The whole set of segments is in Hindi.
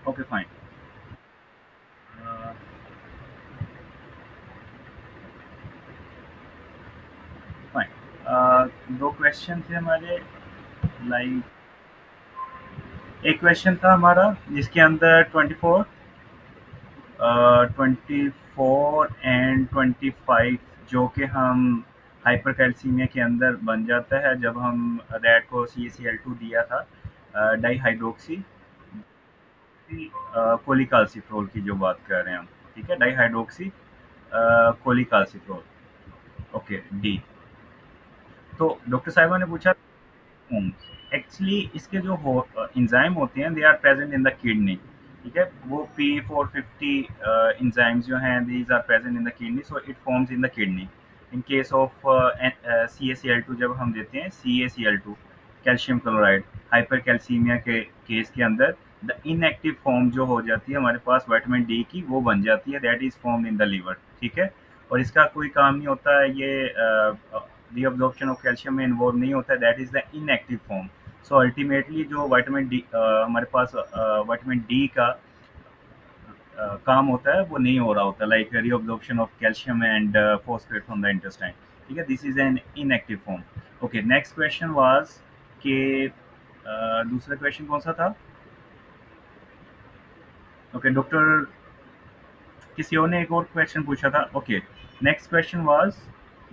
Okay fine. फाइन, दो क्वेश्चन थे हमारे। लाइक एक क्वेश्चन था हमारा जिसके अंदर 24 एंड 25 जो कि हम हाइपरकैल्सीमिया के अंदर बन जाता है जब हम रैट को CaCl2 दिया था, डाई हाइड्रोक्सी कोलिकाल्सिफ्रोल की जो बात कर रहे हैं हम। ठीक है, di hydroxy cholecalciferol. Okay, D. तो डॉक्टर साहिबा ने पूछा एक्चुअली इसके जो इंजाइम होते हैं they are present in the kidney. ठीक है, वो P450 इंजाइम्स जो हैं these are present in the kidney, so it forms in the kidney. In case of CaCl2 जब हम देते हैं CaCl2 calcium chloride hypercalcemia के केस के अंदर द इनएक्टिव फॉर्म जो हो जाती है हमारे पास विटामिन डी की वो बन जाती है, that is form in the liver. ठीक है, और इसका कोई काम नहीं होता है, ये रीअब्जॉर्प्शन ऑफ कैल्शियम में इन्वॉल्व नहीं होता है, that is the inactive form. So ultimately जो विटामिन डी हमारे पास विटामिन डी का काम होता है वो नहीं हो रहा होता, like reabsorption of calcium and phosphate from the intestine. ठीक है, this is an inactive form. Okay, next question was कि दूसरा क्वेश्चन कौन सा था? ओके, डॉक्टर किसी और ने एक और क्वेश्चन पूछा था। Okay, next question was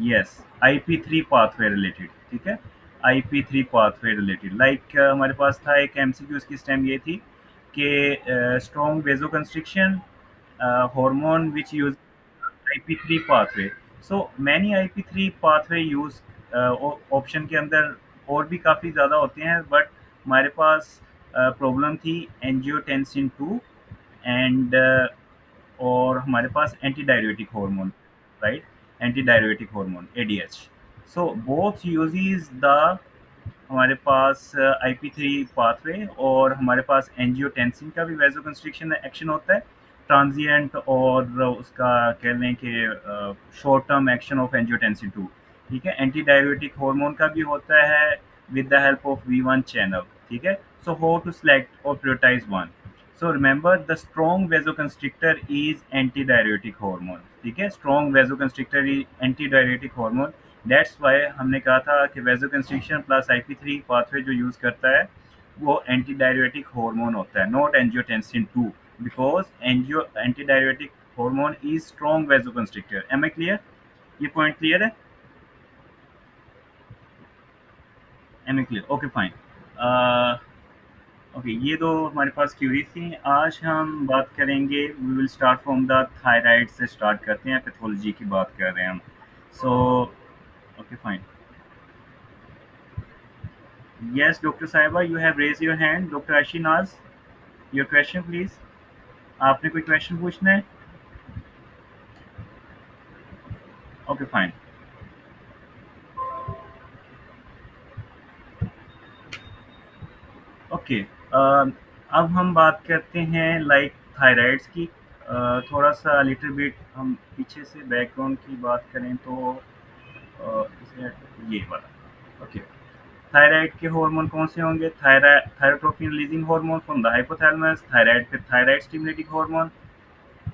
yes IP3 pathway related. ठीक है, IP3 पाथवे रिलेटेड, लाइक हमारे पास था एक MCQ, इसकी स्टेम ये थी कि strong वेजोकंस्ट्रिक्शन hormone which use IP3 pathway. So many IP3 pathway use option के अंदर और भी काफ़ी ज़्यादा होते हैं, बट हमारे पास प्रॉब्लम थी एंजियोटेंसिन 2 एंड और हमारे पास anti diuretic hormone, right? Anti diuretic hormone ADH। So both uses the हमारे पास IP3 पाथवे, और हमारे पास एंजियोटेंसिन का भी वैसोकंस्ट्रिक्शन एक्शन होता है, ट्रांजिएंट और उसका कह लें कि short term action of angiotensin 2। ठीक है, एंटी डायरेटिक हार्मोन का भी होता है with the help of V1 channel. ठीक है, सो हाउ टू सेलेक्ट और prioritize one? So remember the strong vasoconstrictor is anti diuretic hormone. ठीक है, strong vasoconstrictor is anti diuretic hormone. That's why हमने कहा था कि वेजोकंस्ट्रिक्शन प्लस IP3 पाथवे जो यूज करता है वो एंटी डायरेटिक हार्मोन होता है, not angiotensin 2, because angio anti diuretic hormone is strong vasoconstrictor. Am I clear? ये पॉइंट क्लियर है? Am I clear? Okay fine. Okay, ये दो हमारे पास क्यूरी थी। आज हम बात करेंगे, we will start from the thyroid से स्टार्ट करते हैं, पैथोलॉजी की बात कर रहे हैं हम। So okay fine. Yes, Dr. Saiba, you have raised your hand. Dr. Ashinaz, your question please. आपने कोई क्वेश्चन पूछना है? Okay fine. ओके, अब हम बात करते हैं लाइक थायराइड्स की। थोड़ा सा लिटिल बिट हम पीछे से बैकग्राउंड की बात करें तो इसे ये वाला। ओके, थायराइड के हार्मोन कौन से होंगे? Thyroid thyrotropin releasing hormone from the hypothalamus, thyroid पे थायराइड स्टिमुलेटिंग हार्मोन,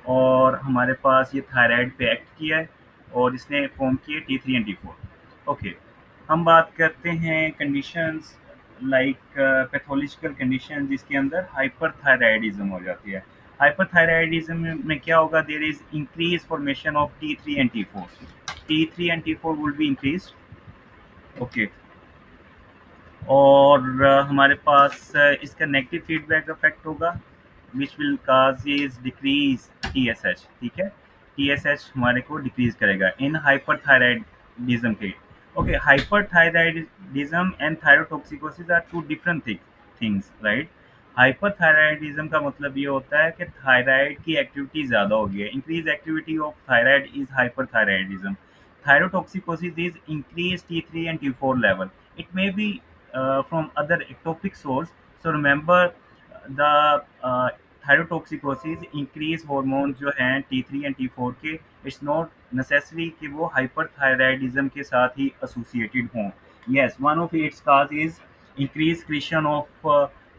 और हमारे पास ये थायराइड पे एक्ट किया है और इसने फॉर्म किए T3 एंड T4। ओके, हम बात करते हैं कंडीशंस लाइक पैथोलॉजिकल कंडीशन जिसके अंदर हाइपरथायराइडिज्म हो जाती है। हाइपरथायराइडिज्म में क्या होगा? There is increase formation of T3 and T4। T3 and T4 will be increase. Okay, और हमारे पास इसका नेगेटिव फीडबैक इफेक्ट होगा which will cause is decrease TSH। ठीक है, TSH हमारे को डिक्रीज करेगा इन हाइपरथायराइडिज्म के। Okay, hyperthyroidism and thyrotoxicosis are two different things, right? Hyperthyroidism का मतलब ये होता है कि थायराइड की एक्टिविटी ज़्यादा होगी, increase activity of thyroid is hyperthyroidism. Thyrotoxicosis is increased T3 and T4 level. It may be from other ectopic source. So remember the thyrotoxicosis increase hormones जो हैं T3 and T4 के, it's not necessary कि वो hyperthyroidism के साथ ही associated हों। Yes, one of its cause is increased secretion of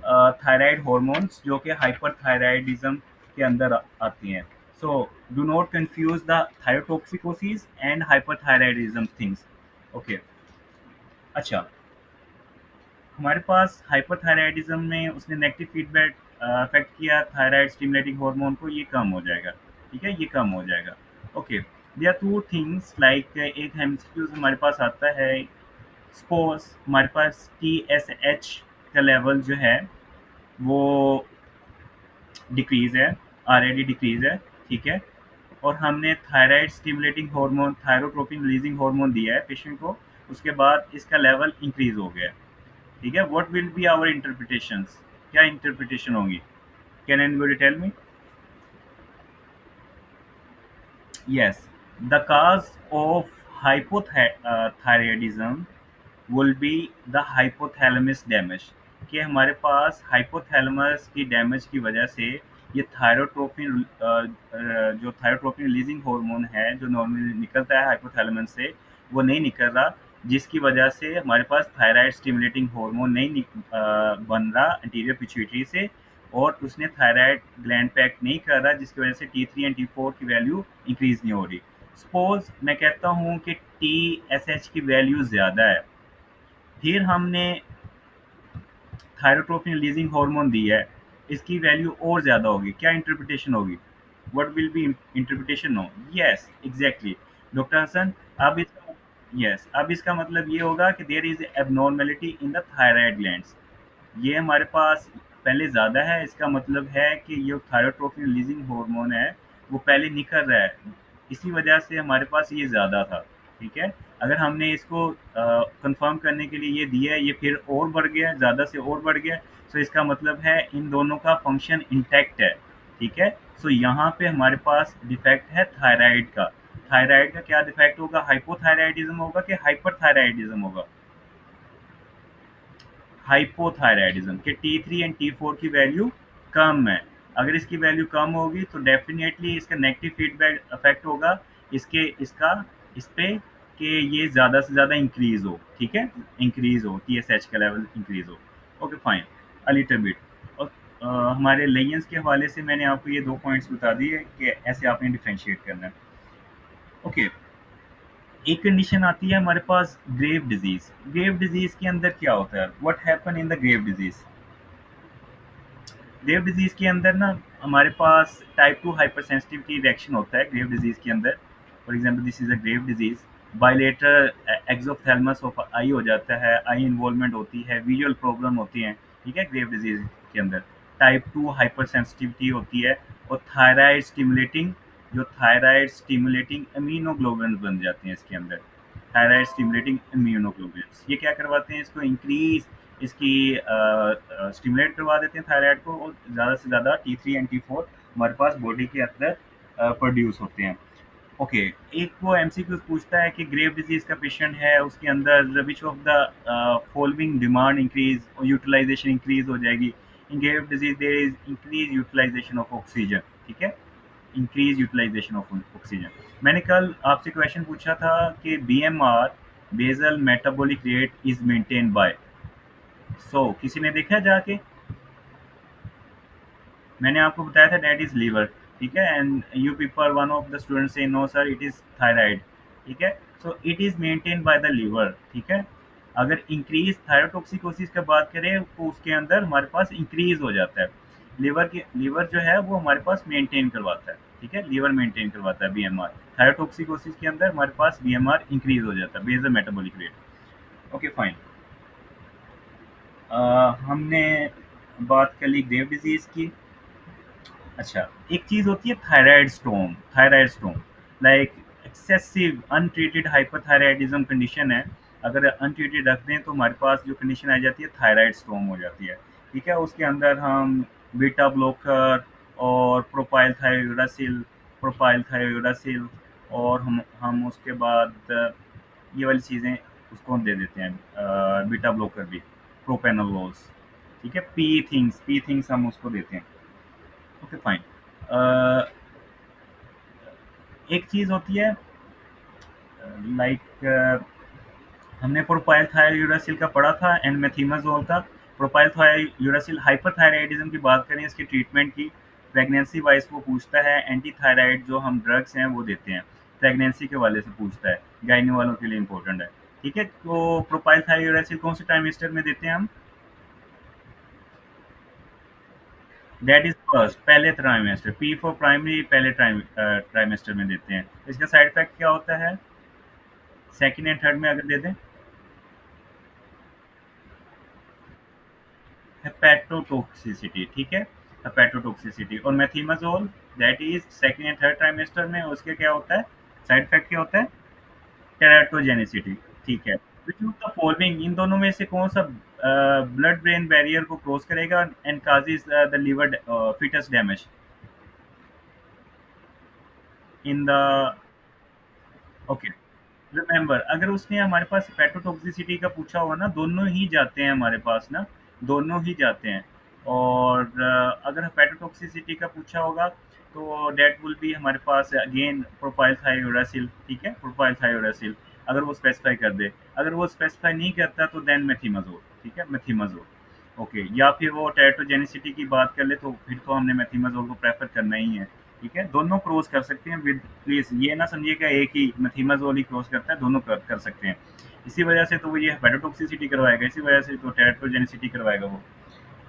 thyroid hormones जो कि हाइपरथायराइडिज्म के अंदर आती हैं। So do not confuse the thyrotoxicosis and hyperthyroidism things. Okay. अच्छा, हमारे पास हाइपरथायराइडिज्म में उसने नेगेटिव फीडबैक अफेक्ट किया थायराइड स्टिमुलेटिंग हार्मोन को, ये कम हो जाएगा। ठीक है, ये कम हो जाएगा। Okay, there are two things like एक एमसीक्यूज हमारे पास आता है। सपोज हमारे पास टीएसएच का लेवल जो है वो डिक्रीज है, ऑलरेडी डिक्रीज है। ठीक है, और हमने thyroid stimulating hormone thyrotropin releasing hormone दिया है पेशेंट को, उसके बाद इसका लेवल इंक्रीज हो गया है। ठीक है, what will be our interpretations, क्या इंटरप्रिटेशन होगी? Can anybody tell me? Yes, the cause of hypothyroidism will be the hypothalamus damage, कि हमारे पास हाइपोथैलेमस की डैमेज की वजह से ये थायरोट्रोपिन जो थायरोट्रोपिन रिलीजिंग हार्मोन है जो नॉर्मली निकलता है हाइपोथैलेमस से, वो नहीं निकल रहा, जिसकी वजह से हमारे पास थायराइड स्टिमुलेटिंग हार्मोन नहीं बन रहा एंटीरियर पिट्यूटरी से, और उसने थायराइड ग्लैंड पे एक्ट नहीं कर रहा, जिसकी वजह से T3 एंड T4 की वैल्यू इंक्रीज नहीं हो रही। सपोज मैं कहता हूँ कि TSH की वैल्यू ज़्यादा है, फिर हमने थायरोट्रोपिन रिलीजिंग हार्मोन दी है, इसकी वैल्यू और ज़्यादा होगी, क्या इंटरप्रिटेशन होगी? What will be interpretation? No, yes exactly doctor Hasan. अब इसका अब इसका मतलब ये होगा कि there is abnormality in the thyroid glands, ये हमारे पास पहले ज़्यादा है, इसका मतलब है कि ये थायरोट्रोपिन रिलीजिंग हार्मोन है वो पहले निकल रहा है, इसी वजह से हमारे पास ये ज़्यादा था। ठीक है, अगर हमने इसको कंफर्म करने के लिए ये दिया है, ये फिर और बढ़ गया, ज़्यादा से और बढ़ गया, सो इसका मतलब है इन दोनों का फंक्शन इंटैक्ट है। ठीक है, सो यहाँ पे हमारे पास डिफेक्ट है थायराइड का। थायराइड का क्या डिफेक्ट होगा? हाइपोथायराइडिज्म होगा कि हाइपरथायराइडिज्म होगा? हाइपोथायराइडिज्म के T3 एंड T4 की वैल्यू कम है। अगर इसकी वैल्यू कम होगी तो डेफिनेटली इसका नेगेटिव फीडबैक इफेक्ट होगा इसके इसका इस पे कि ये ज़्यादा से ज़्यादा इंक्रीज हो। ठीक है, इंक्रीज हो, TSH का लेवल इंक्रीज हो। Okay fine, a little bit. और हमारे लेयंस के हवाले से मैंने आपको ये दो पॉइंट्स बता दिए कि ऐसे आपने डिफ्रेंशिएट करना है। ओके, एक कंडीशन आती है हमारे पास ग्रेव डिजीज। ग्रेव डिजीज के अंदर क्या होता है? What happen in the grave disease? Grave disease के अंदर ना हमारे पास टाइप 2 हाइपर सेंसिटिविटी रिएक्शन होता है ग्रेव डिजीज के अंदर। For example this is a grave disease, bilateral exophthalmos of eye हो जाता है, आई इन्वॉल्वमेंट होती है, विजुअल प्रॉब्लम होती हैं। ठीक है, ग्रेव डिजीज के अंदर टाइप 2 हाइपर सेंसिटिविटी होती है, और थायराइड स्टिमुलेटिंग इम्यूनोग्लोबुलिन बन जाते हैं इसके अंदर। थायराइड स्टिमुलेटिंग इम्यूनोग्लोबुलिन ये क्या करवाते हैं? इसको इंक्रीज, इसकी स्टिमुलेट करवा देते हैं थायराइड को, और ज़्यादा से ज़्यादा T3 एंड T4 हमारे पास बॉडी के अंदर प्रोड्यूस होते हैं। ओके, एक वो एमसीक्यू पूछता है कि ग्रेव डिजीज का पेशेंट है, उसके अंदर which of the following demand increase और यूटिलाइजेशन इंक्रीज हो जाएगी? In grave disease there is increase utilization of oxygen. ठीक है, इंक्रीज यूटिलाइजेशन ऑफ ऑक्सीजन। मैंने कल आपसे क्वेश्चन पूछा था कि BMR basal metabolic rate is maintain by, so किसी ने देखा जाके? मैंने आपको बताया था दैट इज लीवर। ठीक है, and you people one of the students से no sir it is thyroid. ठीक है, so it is maintain by the liver. ठीक है, अगर इंक्रीज थायरोटॉक्सिकोसिस का बात करें तो उसके अंदर हमारे पास इंक्रीज हो जाता है। लीवर जो है वो हमारे पास मेंटेन करवाता है। ठीक है, लीवर मेंटेन करवाता है BMR। थायरोटॉक्सिकोसिस के अंदर हमारे पास BMR इंक्रीज हो जाता है, basal metabolic rate. Okay fine, हमने बात कर ली ग्रेव डिजीज की। अच्छा, एक चीज़ होती है thyroid stone like excessive untreated hyperthyroidism condition है। अगर अनट्रीटेड रख दें तो हमारे पास जो कंडीशन आ जाती है थायराइड स्टोन हो जाती है। ठीक है, उसके अंदर हम बीटा ब्लॉकर और प्रोपाइल थायोडासिल, और हम उसके बाद ये वाली चीज़ें उसको हम दे देते हैं, बीटा ब्लॉकर भी, प्रोपेनोलोल्स। ठीक है, पी थिंग्स हम उसको देते हैं। Okay fine. एक चीज़ होती है लाइक हमने प्रोपाइल थायोडासिल का पढ़ा था एंड मेथिमाजोल का। प्रोपाइलथायरोसिल हाइपरथायराइडिज्म की बात करें इसकी ट्रीटमेंट की, प्रेगनेंसी वाइज वो पूछता है, एंटी थायराइड जो हम ड्रग्स हैं वो देते हैं, प्रेगनेंसी के वाले से पूछता है, गायनी वालों के लिए इंपॉर्टेंट है। ठीक है, तो प्रोपाइलथायरोसिल कौन से टाइमेस्टर में देते हैं हम? दैट इज फर्स्ट, पहले ट्राइमेस्टर, पी फॉर प्राइमरी, पहले ट्राइमेस्टर में देते हैं। इसका साइड इफेक्ट क्या होता है? सेकंड एंड थर्ड में अगर दे दें? हेपेटोटॉक्सिसिटी, ठीक है, हेपेटोटॉक्सिसिटी। और methimazole, that is second and third trimester में, उसके क्या होता है, साइड इफेक्ट क्या होता है? टेराटोजेनिसिटी, ठीक है। विच ऑफ द फॉलोइंग, इन दोनों में से कौन सा ब्लड ब्रेन बैरियर को क्रॉस करेगा and causes the liver fetus damage in the, okay, remember, अगर उसने हमारे पास हेपेटोटॉक्सिसिटी का पूछा होगा ना, दोनों ही जाते हैं हमारे पास ना, दोनों ही जाते हैं। और अगर हेपेटोटॉक्सिसिटी का पूछा होगा तो डेट विल बी हमारे पास अगेन प्रोपाइल थायोरासिल, ठीक है, प्रोपाइल थायोरासिल, अगर वो स्पेसिफाई कर दे। अगर वो स्पेसिफाई नहीं करता तो देन मेथिमाजोल, ठीक है, मेथिमाजोल। ओके, या फिर वो टेराटोजेनिसिटी की बात कर ले तो फिर तो हमने मेथिमाजोल को प्रेफर करना ही है। ठीक है, दोनों क्रॉस कर सकते हैं विद, प्लीज ये ना समझिएगा एक ही मेथिमाजोल ही क्रॉस करता है, दोनों कर सकते हैं। इसी वजह से तो वो ये हेपेटोटॉक्सिसिटी करवाएगा, इसी वजह से तो टेराटोजेनिसिटी करवाएगा वो।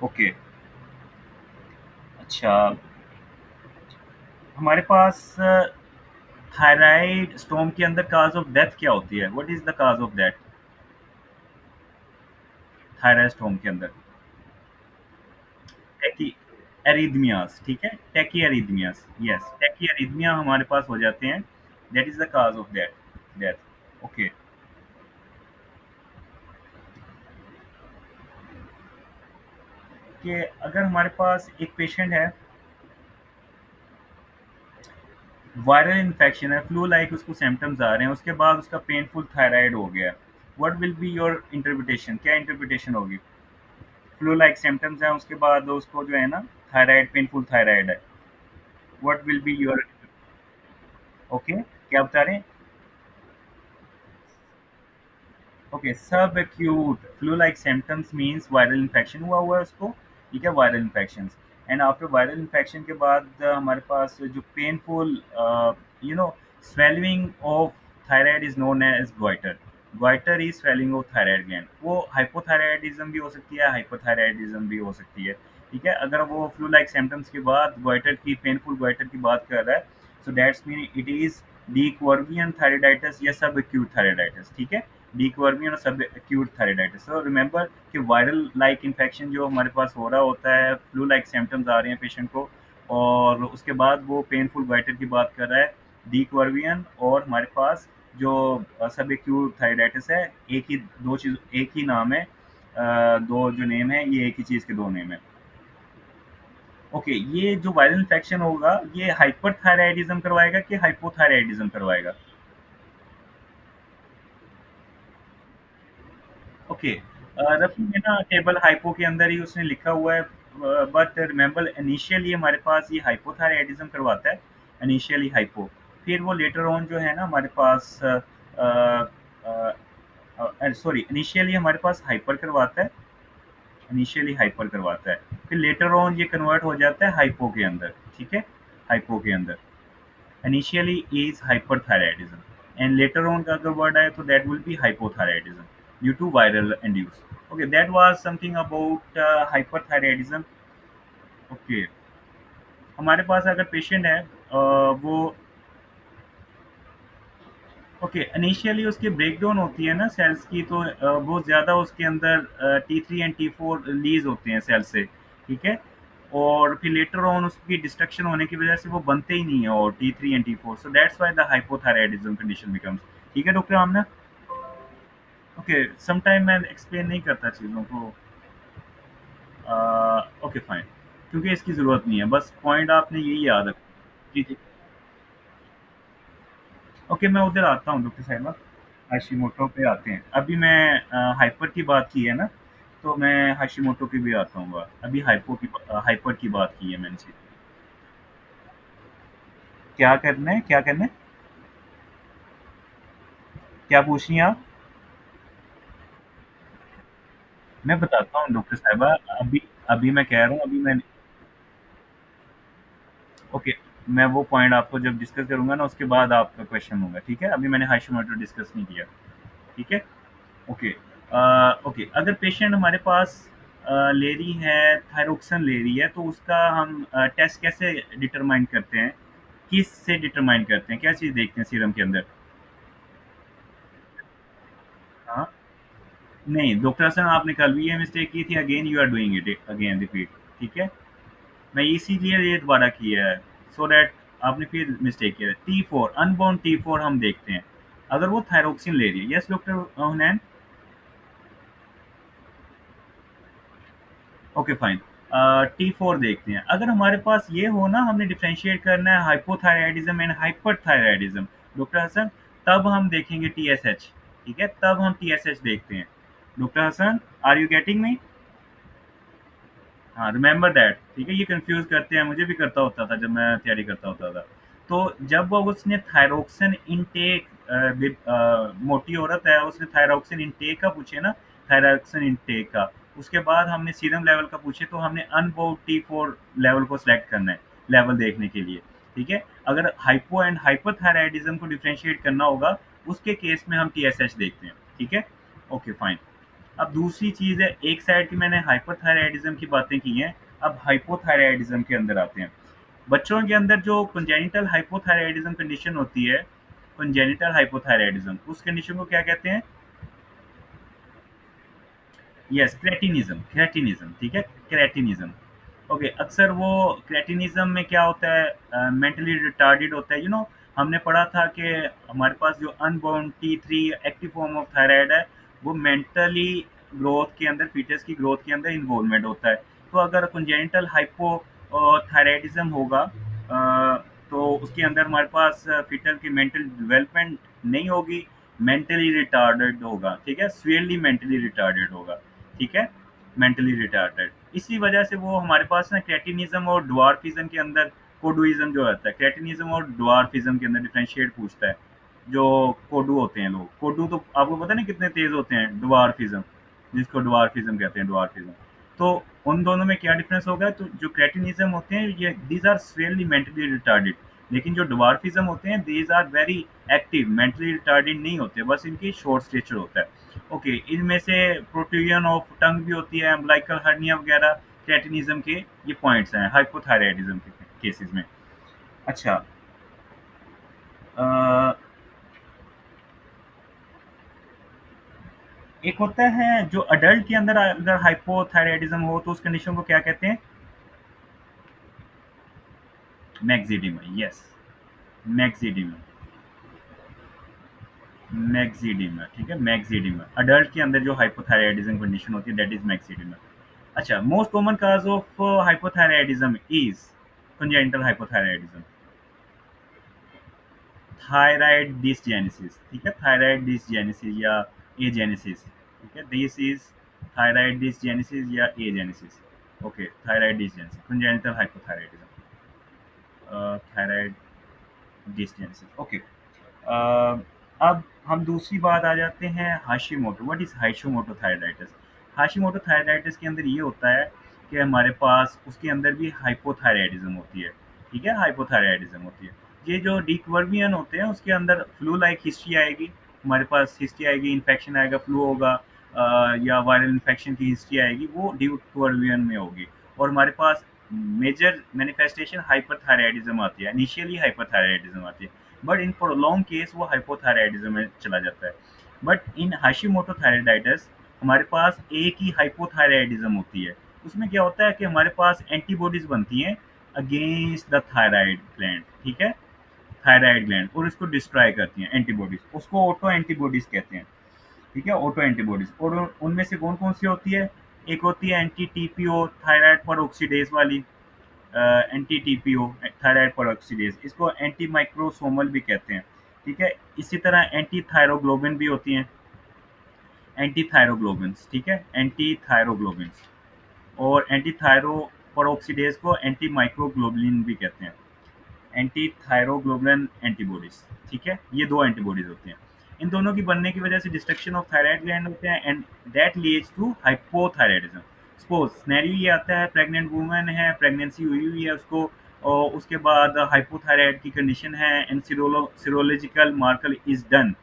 ओके, अच्छा, हमारे पास थायराइड स्टोम के अंदर काज ऑफ डेथ क्या होती है? What is the cause of death thyroid storm के अंदर? टेकी एरिथमियास, ठीक है, tachyarrhythmias, yes, tachyarrhythmia हमारे पास हो जाते हैं, that is the cause of death, death. Okay, कि अगर हमारे पास एक पेशेंट है, वायरल इन्फेक्शन है, फ्लू लाइक उसको सिम्टम्स आ रहे हैं, उसके बाद उसका पेनफुल थायराइड हो गया, what will be your interpretation, क्या इंटरप्रिटेशन होगी? फ्लू लाइक सिम्टम्स है, उसके बाद उसको जो है ना थायराइड, पेनफुल थायराइड है, what will be your, okay, क्या बता रहे हैं? ओके, सब acute flu like symptoms means viral infection हुआ है उसको, ठीक है, viral infection. And after viral infection के बाद हमारे पास जो painful you know swelling of thyroid is known as goiter, goiter is swelling of thyroid gland, वो हाइपोथायराइडिज्म भी हो सकती है, हाइपोथायराइडिज्म भी हो सकती है। ठीक है, अगर वो फ्लू लाइक सिम्टम्स के बाद गोइटर की, पेनफुल गोइटर की बात कर रहा है, so that's mean it is de Quervain thyroiditis या सब एक्यूट थायराइडाइटिस, ठीक है, डीक्वर्वियन और subacute thyroiditis. So remember कि वायरल लाइक इन्फेक्शन जो हमारे पास हो रहा होता है, फ्लू लाइक सिम्टम्स आ रहे हैं पेशेंट को, और उसके बाद वो पेनफुल गोइटर की बात कर रहा है, डीक्वर्वियन, और हमारे पास जो सब एक्यूट थायराइडाइटिस है, एक ही दो चीज, एक ही नाम है, दो जो नेम है, ये एक ही चीज के दो नेम है। ओके, ये जो वायरल इन्फेक्शन होगा ये हाइपरथायराइडिज्म करवाएगा कि हाइपोथायराइडिज्म करवाएगा? ओके, रफी में ना टेबल हाइपो के अंदर ही उसने लिखा हुआ है, बट रिमेंबर इनिशियली हमारे पास ये हाइपोथायराइडिज्म करवाता है, इनिशियली हाइपो, फिर वो लेटर ऑन जो है ना हमारे पास सॉरी, इनिशियली हमारे पास हाइपर करवाता है, इनिशियली हाइपर करवाता है, फिर लेटर ऑन ये कन्वर्ट हो जाता है हाइपो के अंदर, ठीक है, हाइपो के अंदर। Initially is hyperthyroidism and later on का अगर word आए तो that will be hypothyroidism due to viral induce. Okay, that was something about hyperthyroidism. Okay, हमारे पास अगर पेशेंट है वो, ओके, इनिशियली उसकी ब्रेकडाउन होती है ना सेल्स की, तो बहुत ज़्यादा उसके अंदर T3 एंड T4 रिलीज होते हैं सेल से, ठीक है, और फिर लेटर ऑन उसकी डिस्ट्रक्शन होने की वजह से वो बनते ही नहीं है, और T3 and T4, so that's why the hypothyroidism condition becomes. ठीक है डॉक्टर आमना? ओके, समटाइम मैं एक्सप्लेन नहीं करता चीज़ों को, ओके फाइन, क्योंकि इसकी ज़रूरत नहीं है, बस पॉइंट आपने यही याद रखना। जी जी, ओके, मैं उधर आता हूँ डॉक्टर साहिबा, हाशिमोटो पे आते हैं। अभी मैं हाइपर की बात की है ना, तो मैं हाशिमोटो की भी आता हूँ बात। अभी हाइपर की बात की है मैंने से। क्या करना है, क्या करना है, क्या पूछ रही हैं आप? मैं बताता हूँ डॉक्टर साहिबा, अभी अभी मैं कह रहा हूँ, अभी मैं, ओके, मैं वो पॉइंट आपको जब डिस्कस करूंगा ना उसके बाद आपका क्वेश्चन होगा, ठीक है? अभी मैंने हाशिमोटो डिस्कस नहीं किया, ठीक है? ओके। ओके, अगर पेशेंट हमारे पास ले रही है, थायरोक्सिन ले रही है, तो उसका हम टेस्ट कैसे डिटरमाइन करते हैं? किस से डिटरमाइन करते हैं? क्या चीज़ देखते हैं सीरम के अंदर? हाँ, नहीं डॉक्टर हसन, आपने कल भी ये मिस्टेक की थी, again you are doing it again repeat, ठीक है? मैं इसीलिए ये दोबारा किया है, सो दैट आपने फिर मिस्टेक किया है। T4 अनबाउंड T4 हम देखते हैं, अगर वो थायरोक्सिन ले रही है। Yes doctor Hunain? Okay fine. T4 देखते हैं, अगर हमारे पास ये हो ना, हमने डिफरेंशिएट करना है hypothyroidism and hyperthyroidism, doctor Hasan, तब हम देखेंगे TSH, ठीक है? तब हम TSH देखते हैं। Doctor Hasan, are you getting me? हाँ, रिमेंबर दैट, ठीक है? ये कंफ्यूज करते हैं, मुझे भी करता होता था जब मैं तैयारी करता होता था। तो जब वो उसने थायरोक्सिन इनटेक, मोटी औरत है, उसने थायरोक्सिन इनटेक का पूछे ना, थायरोक्सिन इनटेक का, उसके बाद हमने सीरम लेवल का पूछे, तो हमने अनबाउंड T4 लेवल को सिलेक्ट करना है, लेवल देखने के लिए, ठीक है? अगर हाइपो एंड हाइपरथायराइडिज्म को डिफरेंशिएट करना होगा, उसके केस में हम TSH देखते हैं, ठीक है? Okay fine. अब दूसरी चीज़ है, एक साइड की मैंने हाइपरथायराइडिज्म की बातें की हैं, अब हाइपोथायराइडिज्म के अंदर आते हैं। बच्चों के अंदर जो कंजेनिटल हाइपोथायराइडिज्म कंडीशन होती है, कंजेनिटल हाइपोथायराइडिज्म, उस कंडीशन को क्या कहते हैं? यस, क्रेटिनिज्म, क्रेटिनिज्म, ठीक है? क्रेटिनिज्म। ओके, अक्सर वो क्रेटिनिज्म में क्या होता है, मेंटली रिटार्डेड होता है, हमने पढ़ा था कि हमारे पास जो unbound T3 active form of thyroid है, वो मेंटली ग्रोथ के अंदर, फीटस की ग्रोथ के अंदर इन्वॉल्वमेंट होता है। तो अगर कंजेनिटल हाइपो थायराइडिज्म होगा, तो उसके अंदर हमारे पास फीटल की मेंटल डेवलपमेंट नहीं होगी, मेंटली रिटार्डेड होगा, ठीक है? सीवियरली मेंटली रिटार्डेड होगा, ठीक है? मेंटली रिटार्डेड, इसी वजह से वो हमारे पास ना क्रेटिनिज्म और ड्वार्फिज्म के अंदर कोडुइज्म जो होता है, क्रेटिनिज्म और ड्वार्फिज्म के अंदर डिफरेंशिएट पूछता है। जो कोडू होते हैं लोग, कोडू तो आपको पता नहीं कितने तेज होते हैं, ड्वार्फिज्म, जिसको ड्वार्फिज्म कहते हैं, ड्वार्फिज्म। तो उन दोनों में क्या डिफरेंस होगा? तो जो क्रेटिनिज्म होते हैं, ये these are severely mentally retarded, लेकिन जो ड्वार्फिज्म होते हैं, these are very active, mentally retarded नहीं होते, बस इनकी शॉर्ट स्टेचर होता है। ओके, इनमें से प्रोट्रूजन ऑफ टंग भी होती है, अम्बिलिकल हर्निया वगैरह, क्रेटिनिज्म के ये पॉइंट्स हैं हाइपोथायराइडिज्म के केसेस में। अच्छा, अ, एक होता है जो अडल्ट के अंदर अगर हाइपोथायराइडिज्म हो, तो उस कंडीशन को क्या कहते हैं? मैक्सिडिमा, यस, मैक्सिडिमा, मैक्सिडिमा, ठीक है? मैक्सिडिमा, अडल्ट के अंदर जो हाइपोथायराइडिज्म कंडीशन होती है, दैट इज मैक्सिडिमा। अच्छा, most common cause of hypothyroidism is congenital hypothyroidism, thyroid dysgenesis, ठीक है? थायराइड डिसजेनेसिस या एजेनेसिस, ठीक है? दिस इज थायराइड डिसजेनेसिस या agenesis. Okay, thyroid dysgenesis, congenital hypothyroidism, thyroid dysgenesis, okay. अब हम दूसरी बात आ जाते हैं, Hashimoto. What is Hashimoto thyroiditis? Hashimoto thyroiditis के अंदर ये होता है कि हमारे पास उसके अंदर भी हाइपोथायराइडिज्म होती है, ठीक है? हाइपोथायराइडिज्म होती है। ये जो डिक्वर्बियन होते हैं, उसके अंदर फ्लू लाइक हिस्ट्री आएगी, हमारे पास हिस्ट्री आएगी, इन्फेक्शन आएगा, फ्लू होगा, या वायरल इन्फेक्शन की हिस्ट्री आएगी, वो डिक्वर्बियन में होगी। और हमारे पास मेजर मैनिफेस्टेशन हाइपरथायराइडिज्म आती है, इनिशियली हाइपरथायराइडिज्म आती है, बट इन प्रोलॉन्ग केस वो हाइपोथायराइडिज्म में चला जाता है। बट इन हाशिमोटो थायराइडाइटिस हमारे पास एक ही हाइपोथायराइडिज्म होती है। उसमें क्या होता है कि हमारे पास एंटीबॉडीज बनती हैं अगेंस्ट द थायराइड ग्लैंड, ठीक है? थायराइड ग्लैंड, और इसको डिस्ट्रॉय करती हैं एंटीबॉडीज, उसको ऑटो एंटीबॉडीज कहते हैं, ठीक है? Auto antibodies. और उनमें से कौन कौन सी होती है? एक होती है एंटी टीपीओ, थायराइड पर ऑक्सीडेज वाली, एंटी टीपीओ, थायराइड पेरोक्सीडेज, इसको एंटी माइक्रोसोमल भी कहते हैं, ठीक है? इसी तरह एंटी थायरोग्लोबिन भी होती हैं, एंटी थायरोग्लोबिन, ठीक है? एंटी थायरोग्लोबिन, और एंटी थायरो पेरोक्सीडेज को एंटी माइक्रोग्लोबुलिन भी कहते हैं, एंटी थायरोग्लोबुलिन एंटीबॉडीज, ठीक है? ये दो एंटीबॉडीज होती हैं। इन दोनों की बनने की वजह से डिस्ट्रक्शन ऑफ थायराइड ग्लैंड होते हैं and that leads to hypothyroidism. Suppose scenario ये आता है, प्रेग्नेंट वुमन है, प्रेगनेंसी हुई हुई है उसको, और उसके बाद हाइपोथायराइड की कंडीशन है and serological marker is done.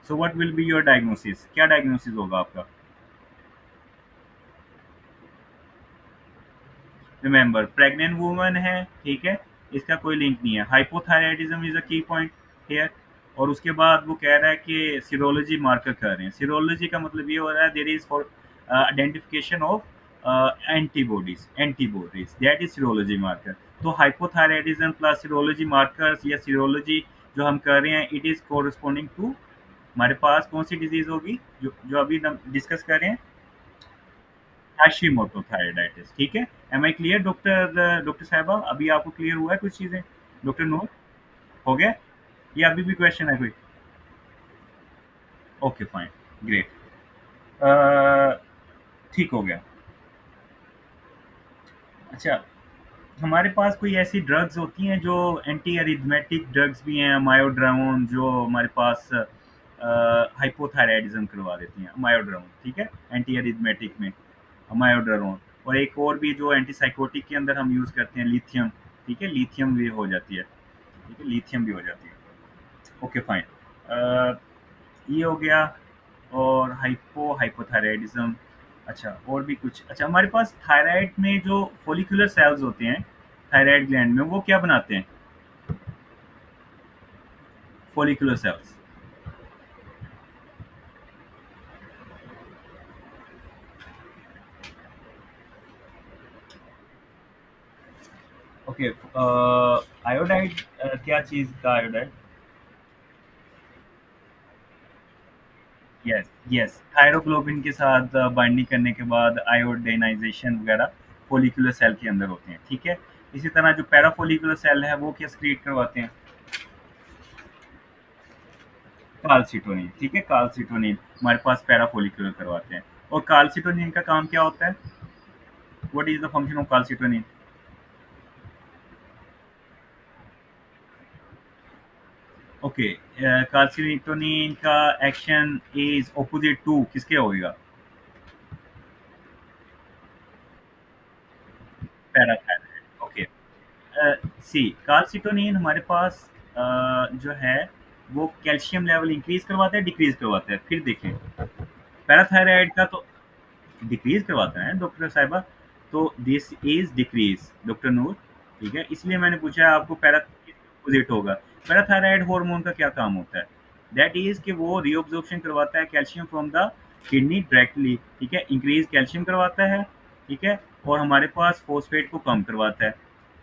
So what will be your diagnosis, क्या डायग्नोसिस होगा आपका? रिमेंबर प्रेग्नेंट वुमन है, ठीक है, इसका कोई लिंक नहीं है, हाइपोथायराइडिज्म इज अ की पॉइंट हेयर। और उसके बाद वो कह रहा है कि सीरोलॉजी मार्कर कर रहे हैं, सीरोलॉजी का मतलब ये हो रहा है there is for identification of antibodies that is serology marker. तो हाइपोथायराइडिज्म प्लस सीरोलॉजी मार्कर्स या सीरोलॉजी जो हम कर रहे हैं, इट इज कोरस्पॉन्डिंग टू हमारे पास कौन सी डिजीज होगी जो जो अभी हम डिस्कस कर रहे हैं? हाशिमोटो थायराइडाइटिस, ठीक है। Am I clear doctor, doctor Sahiba, अभी आपको क्लियर हुआ है कुछ चीजें? डॉक्टर नूर, हो गया? या अभी भी क्वेश्चन है कोई? ओके फाइन, ग्रेट, ठीक हो गया। अच्छा, हमारे पास कोई ऐसी ड्रग्स होती हैं जो एंटी अरिथमेटिक ड्रग्स भी हैं, मायोड्रामोन, जो हमारे पास हाइपोथायराइडिज्म करवा देती हैं, मायोड्रामोन, ठीक है, एंटी अरिथमेटिक में मायोड्रामोन। और एक और भी जो एंटीसाइकोटिक के अंदर हम यूज़ करते हैं, लिथियम, ठीक है, लिथियम भी हो जाती है, ठीक है, लिथियम भी हो जाती है। ओके फाइन, ये हो गया। और हाइपोथायराइडिज्म। अच्छा, और भी कुछ? अच्छा, हमारे पास थायराइड में जो फॉलिकुलर सेल्स होते हैं थायराइड ग्लैंड में, वो क्या बनाते हैं? Follicular sales. ओके, आयोडाइड, क्या चीज़ का आयोडाइड? यस, यस, थायरोग्लोबिन के साथ बाइंडिंग करने के बाद आयोडाइनाइजेशन वगैरह फॉलिकुलर सेल के अंदर होते हैं, ठीक है। इसी तरह जो पैराफॉलिकुलर सेल है वो क्या सक्रीट करवाते हैं? काल्सिटोनिन, ठीक है, काल्सिटोनिन हमारे पास पैराफोलिकुलर करवाते हैं। और काल्सिटोनिन का काम क्या होता है? What is the function of calcitonin? Okay, calcitonin का एक्शन इज ऑपोजिट टू किसके होएगा? Parathyroid, okay. सी, काल्सिटोनिन हमारे पास जो है वो कैल्शियम लेवल इंक्रीज करवाता है, डिक्रीज करवाता है, फिर देखें। पैराथायराइड का तो डिक्रीज करवाता है डॉक्टर साहिबा, तो दिस इज डिक्रीज डॉक्टर नूर, ठीक है, इसलिए मैंने पूछा आपको पैरा अपोजिट होगा। पैराथायराइड हार्मोन का क्या काम होता है? दैट इज कि वो रीअब्जॉर्प्शन करवाता है calcium from the kidney directly, ठीक है, इंक्रीज कैल्शियम करवाता है, ठीक है, और हमारे पास फोस्फेट को कम करवाता है,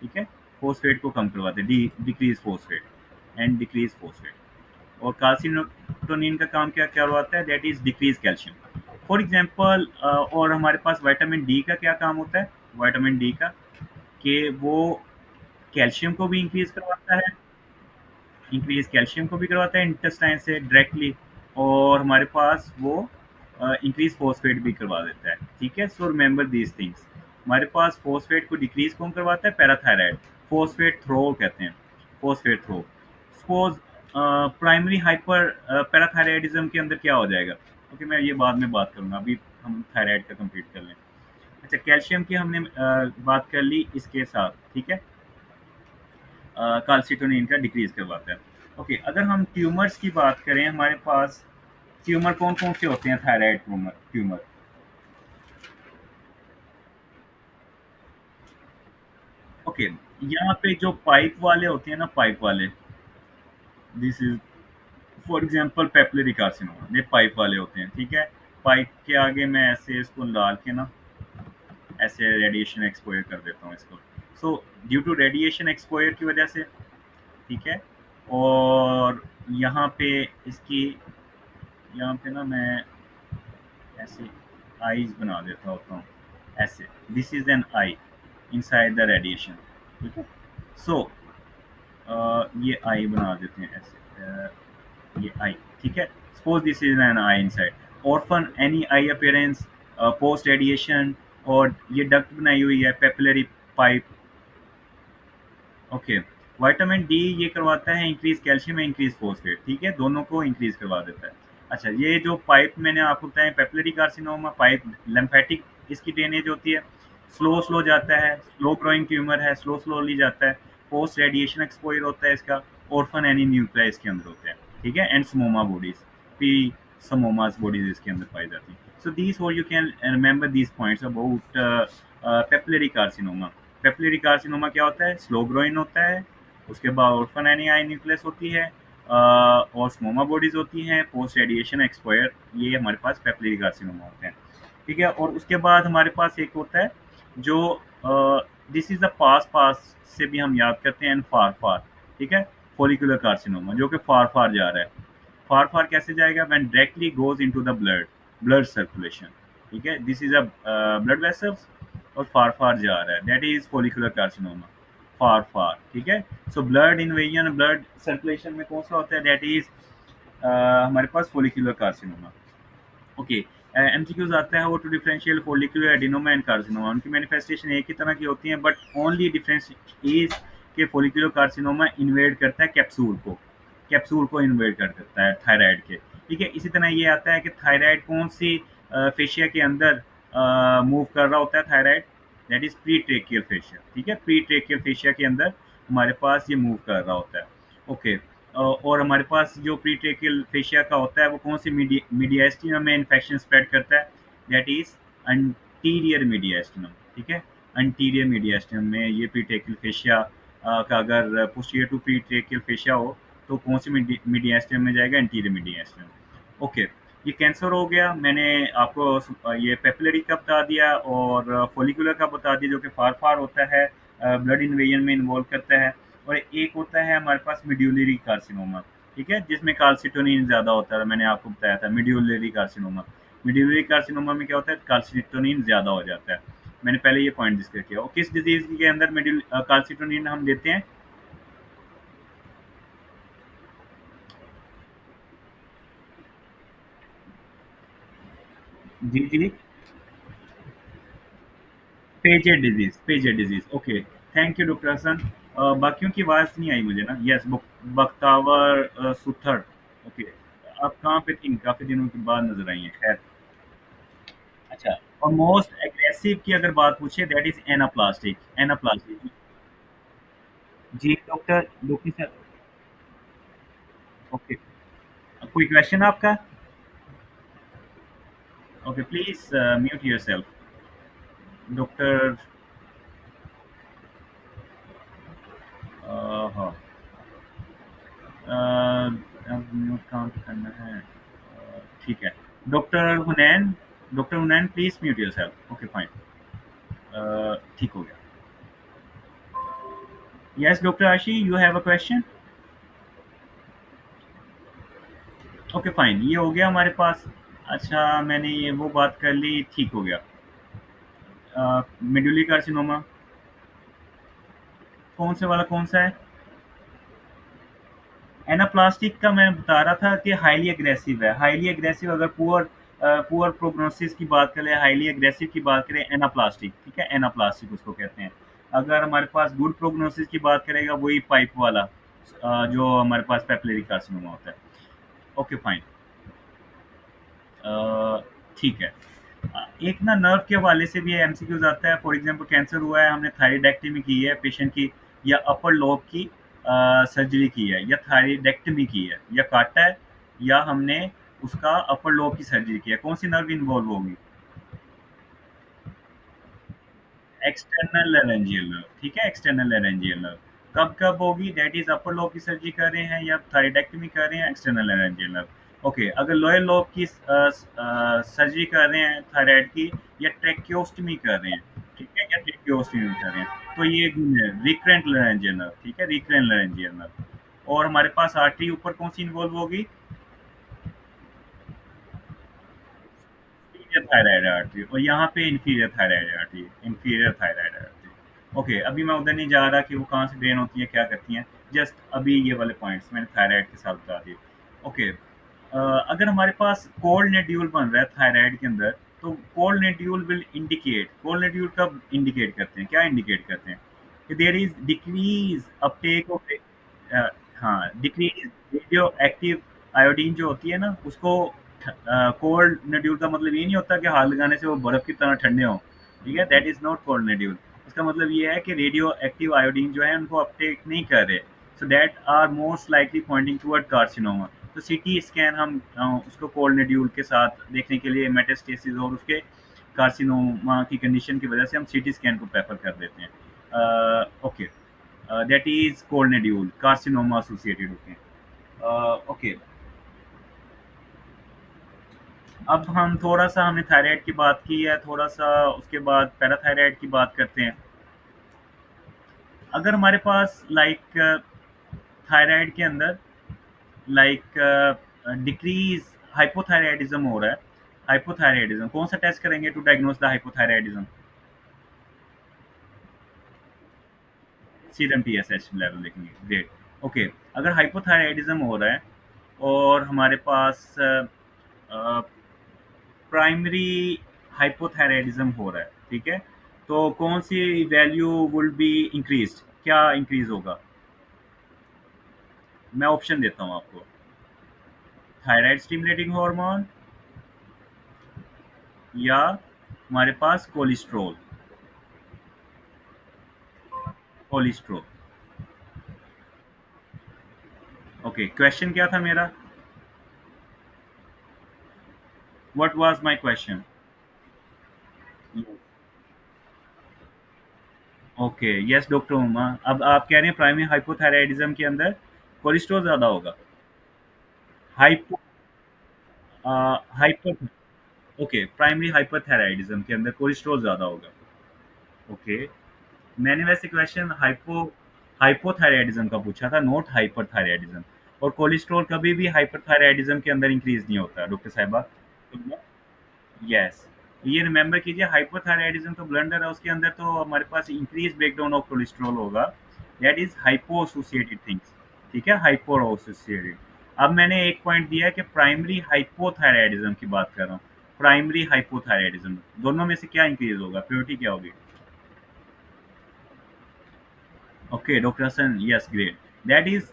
ठीक है, फोस्फेट को कम करवाता है, decrease phosphate and decrease phosphate. और कार्सिनोटोनिन का काम क्या करवाता है? That is decrease calcium, for example. और हमारे पास विटामिन डी का क्या काम होता है? विटामिन डी का कि वो कैल्शियम को भी इंक्रीज करवाता है, इंक्रीज कैल्शियम को भी करवाता है इंटेस्टाइन से डायरेक्टली, और हमारे पास वो इंक्रीज फॉस्फेट भी करवा देता है, ठीक है। So remember these things. हमारे पास फॉस्फेट को डिक्रीज कौन करवाता है? पैराथायराइड। फॉस्फेट थ्रो कहते हैं, phosphate throw. Suppose primary hyper parathyroidism के अंदर क्या हो जाएगा? ओके, मैं ये बाद में बात करूंगा, अभी हम थायराइड का कंप्लीट कर लें। अच्छा, कैल्शियम की हमने बात कर ली इसके साथ, ठीक है, काल्सिटोनिन का डिक्रीज करवाता है। ओके, अगर हम ट्यूमर्स की बात करें, हमारे पास ट्यूमर कौन कौन से होते हैं? Thyroid tumour, tumour. ओके, यहाँ पे जो पाइप वाले होते हैं ना, पाइप वाले, this is for example papillary carcinoma, ये पाइप वाले होते हैं, ठीक है। पाइप के आगे मैं ऐसे इसको डाल के ना, ऐसे रेडिएशन एक्सपोजर कर देता हूँ इसको। So due to radiation exposure की वजह से, ठीक है, और यहाँ पे इसकी, यहाँ पे ना मैं ऐसे आईज बना देता होता हूँ, ऐसे, this is an I inside the radiation, ठीक है। सो ये आई बना देते हैं ऐसे, ये आई, ठीक है। Suppose this is an I inside orphan any I appearance post radiation, और ये डक्ट बनाई हुई है papillary pipe, okay. Vitamin D ये करवाता है इंक्रीज कैल्शियम, इंक्रीज फोस्फेट, ठीक है, दोनों को इंक्रीज करवा देता है। अच्छा, ये जो पाइप मैंने आपको बताया पेपिलरी कार्सिनोमा, पाइप लिम्फेटिक इसकी ड्रेनेज होती है, स्लो स्लो जाता है, स्लो ग्रोइंग ट्यूमर है, स्लो स्लोली जाता है, पोस्ट रेडिएशन एक्सपोजर होता है इसका, ऑर्फन एनी न्यूक्लिया इसके अंदर होते हैं, ठीक है, एंड समोमा बॉडीज, पी समोमास बॉडीज इसके अंदर पाई जाती हैं। सो दीज और you can remember these points about papillary carcinoma. Papillary carcinoma क्या होता है, स्लो ग्रोइंग होता है, उसके बाद ऑर्फन एनी आई न्यूक्लियस होती है, और स्मोमा बॉडीज होती हैं, पोस्ट रेडिएशन एक्सपायर, ये हमारे पास पेपिलरी कार्सिनोमा होते हैं, ठीक है। और उसके बाद हमारे पास एक होता है जो दिस इज द पास पास से भी हम याद करते हैं, एंड फार फार, ठीक है, फोलिकुलर कार्सिनोमा जो कि फार फार जा रहा है। फार फार कैसे जाएगा, when directly goes into the blood, blood circulation, ठीक है, this is a blood vessels, और फार फार जा रहा है, that is follicular carcinoma, far far, ठीक है। So blood invasion, blood circulation में कौन सा होता है, दैट इज हमारे पास फोलिकुलर कार्सिनोमा। ओके, एमसीक्यूज आता है वो to differential follicular adenoma and carcinoma, उनकी मैनिफेस्टेशन एक ही तरह की होती है, बट ओनली डिफरेंस इज के फोलिकुलर कार्सिनोमा इन्वेड करता है कैप्सूल को इन्वेड कर देता है थायराइड के, ठीक है। इसी तरह ये आता है कि थायराइड कौन सी फेशिया के अंदर मूव कर रहा होता है, thyroid that is pre tracheal fascia, ठीक है, प्री ट्रेकियल फेशिया के अंदर हमारे पास ये मूव कर रहा होता है। ओके, और हमारे पास जो प्रीट्रेकियल फेशिया का होता है वो कौन सी मीडियास्टिनम में इन्फेक्शन स्प्रेड करता है, दैट इज अंटीरियर मीडियास्टिनम, ठीक है। अंटीरियर मीडियास्टिनम में ये प्रीट्रेकियल फेशिया का अगर पोस्टीरियर टू प्रीट्रेकियल फेशिया हो तो कौन सी मीडियास्टिनम में जाएगा, एंटीरियर मीडियास्टिनम। ओके, ये कैंसर हो गया, मैंने आपको ये पेपिलरी का बता दिया और फोलिकुलर का बता दिया जो कि फार फार होता है, ब्लड इन्वेजन में इन्वॉल्व करता है। और एक होता है हमारे पास मिड्यूलरी कार्सिनोमा, ठीक है, जिसमें कार्सिटोनिन ज़्यादा होता है, मैंने आपको बताया था मिड्यूलरी कार्सिनोमा। मिड्यूलरी कार्सिनोमा में क्या होता है, कार्सिटोनिन ज़्यादा हो जाता है, मैंने पहले ये पॉइंट डिस्कस किया। और किस डिजीज़ के अंदर मिड्यूल कार्सिटोनिन हम देते हैं, जी जी, Paget's disease, Paget's disease, okay, thank you doctor Hasan. बाकियों की आवाज़ नहीं आई मुझे ना, यस, बख्तावर सुथर, ओके, आप कहाँ पे थी, काफ़ी दिनों के बाद नजर आई हैं, खैर। अच्छा, और मोस्ट एग्रेसिव की अगर बात पूछे दैट इज एनाप्लास्टिक, एनाप्लास्टिक, जी डॉक्टर, डॉक्टर सर, ओके, कोई क्वेश्चन आपका, okay, please mute yourself, doctor, हाँ, अब म्यूट कहाँ पे करना है, ठीक है, doctor Hunain, doctor Hunain please mute yourself, okay fine, ठीक हो गया, yes doctor Ashi you have a question, okay fine, ये हो गया हमारे पास। अच्छा, मैंने ये वो बात कर ली, ठीक हो गया, मेडुली कार्सिनोमा, कौन से वाला कौन सा है, एनाप्लास्टिक का मैं बता रहा था कि हाईली एग्रेसिव है, हाईली एग्रेसिव, अगर पुअर पुअर प्रोग्नोसिस की बात करें, हाईली एग्रेसिव की बात करें, एनाप्लास्टिक, ठीक है, एनाप्लास्टिक उसको कहते हैं। अगर हमारे पास गुड प्रोग्नोसिस की बात करेगा वही पाइप वाला, जो हमारे पास पेपिलरी कार्सिनोमा होता है। ओके फाइन, ठीक है। एक ना नर्व के हवाले से भी एमसीक्यूज आता है, फॉर एग्जांपल कैंसर हुआ है, हमने थायराइडेक्टमी की है पेशेंट की, या अपर लोब की सर्जरी की है, या थायराइडेक्टमी की है, या काटा है, या हमने उसका अपर लोब की सर्जरी की है, कौन सी नर्व इन्वॉल्व होगी, एक्सटर्नल लैरेंजियल नर्व, ठीक है, एक्सटर्नल लैरेंजियल नर्व। कब कब होगी, दैट इज अपर लोब की सर्जरी कर रहे हैं या थायराइडेक्टमी कर रहे हैं, एक्सटर्नल लैरेंजियल नर्व। ओके, अगर लोअर लोब की सर्जरी कर रहे हैं थायराइड की, या ट्रेक्योस्टमी कर रहे हैं, ठीक है, या ट्रेक्योस्टमी कर रहे हैं, तो ये रिकरेंट लैरेंजियल नर्व, ठीक है, रिकरेंट लैरेंजियल नर्व। और हमारे पास आर्टरी ऊपर कौन सी इन्वॉल्व होगी, इंफीरियर थायराइड आर्टरी, और यहाँ पे inferior thyroid artery, inferior thyroid artery. Okay, अभी मैं उधर नहीं जा रहा कि वो कहाँ से ड्रेन होती है, क्या करती हैं, जस्ट अभी ये वाले पॉइंट्स मैंने थायराइड के साथ बता दिए। ओके, अगर हमारे पास कोल्ड नेड्यूल बन रहा है थायराइड के अंदर, तो cold nodule will indicate, cold nodule कब इंडिकेट करते हैं, क्या इंडिकेट करते हैं, कि there is decrease uptake of, हाँ, डिक्रीज रेडियो एक्टिव आयोडीन जो होती है ना उसको कोल्ड नड्यूल का मतलब ये नहीं होता कि हाथ लगाने से वो बर्फ की तरह ठंडे हों, ठीक है, दैट इज नॉट कोल्ड नड्यूल। इसका मतलब ये है कि रेडियो एक्टिव आयोडीन जो है उनको अपटेक नहीं कर रहे, so that are most likely pointing toward carcinoma. तो सीटी स्कैन हम उसको कोल्ड नड्यूल के साथ देखने के लिए मेटास्टेसिस और उसके कार्सिनोमा की कंडीशन की वजह से हम सीटी स्कैन को प्रेफर कर देते हैं। Okay, that is cold nodule carcinoma associated होते हैं। ओके, अब हम थोड़ा सा हमने थायराइड की बात की है, थोड़ा सा उसके बाद पैराथायराइड की बात करते हैं। अगर हमारे पास थायराइड के अंदर लाइक डिक्रीज हाइपोथायराइडिज्म हो रहा है, हाइपोथायराइडिज्म कौन सा टेस्ट करेंगे to diagnose the hypothyroidism? Serum TSH level देखेंगे, ग्रेट। ओके, अगर हाइपोथायराइडिज्म हो रहा है और हमारे पास प्राइमरी हाइपोथायराइडिज्म हो रहा है, ठीक है, तो कौन सी वैल्यू विल बी इंक्रीज्ड, क्या इंक्रीज होगा? मैं ऑप्शन देता हूँ आपको। थायराइड स्टिमुलेटिंग हार्मोन या हमारे पास कोलेस्ट्रॉल, कोलेस्ट्रॉल। ओके, क्वेश्चन क्या था मेरा? What was my question? Okay, yes doctor Uma, अब आप कह रहे हैं प्राइमरी हाइपोथायराइडिज्म के अंदर कोलेस्ट्रॉल ज्यादा होगा। Hypo hyper okay, primary hyperthyroidism के अंदर कोलेस्ट्रॉल ज्यादा होगा। ओके, मैंने वैसे क्वेश्चन हाइपोथायराइडिज्म का पूछा था, नॉट हाइपरथायराइडिज्म। और कोलेस्ट्रॉल कभी भी हाइपरथायराइडिज्म के अंदर इंक्रीज नहीं होता डॉक्टर साहिबा। यस, ये रिमेंबर कीजिए, हाइपोथायराइडिज्म तो ब्लंडर है, उसके अंदर तो हमारे पास इंक्रीज ब्रेकडाउन ऑफ कोलेस्ट्रॉल होगा, that is hypo associated things, ठीक है, हाइपो एसोसिएटेड। अब मैंने एक पॉइंट दिया है कि प्राइमरी हाइपोथायराइडिज्म की बात कर रहा हूँ, प्राइमरी हाइपोथायराइडिज्म दोनों में से क्या इंक्रीज होगा, प्योरिटी क्या होगी? Okay doctor Hasan, yes great, that is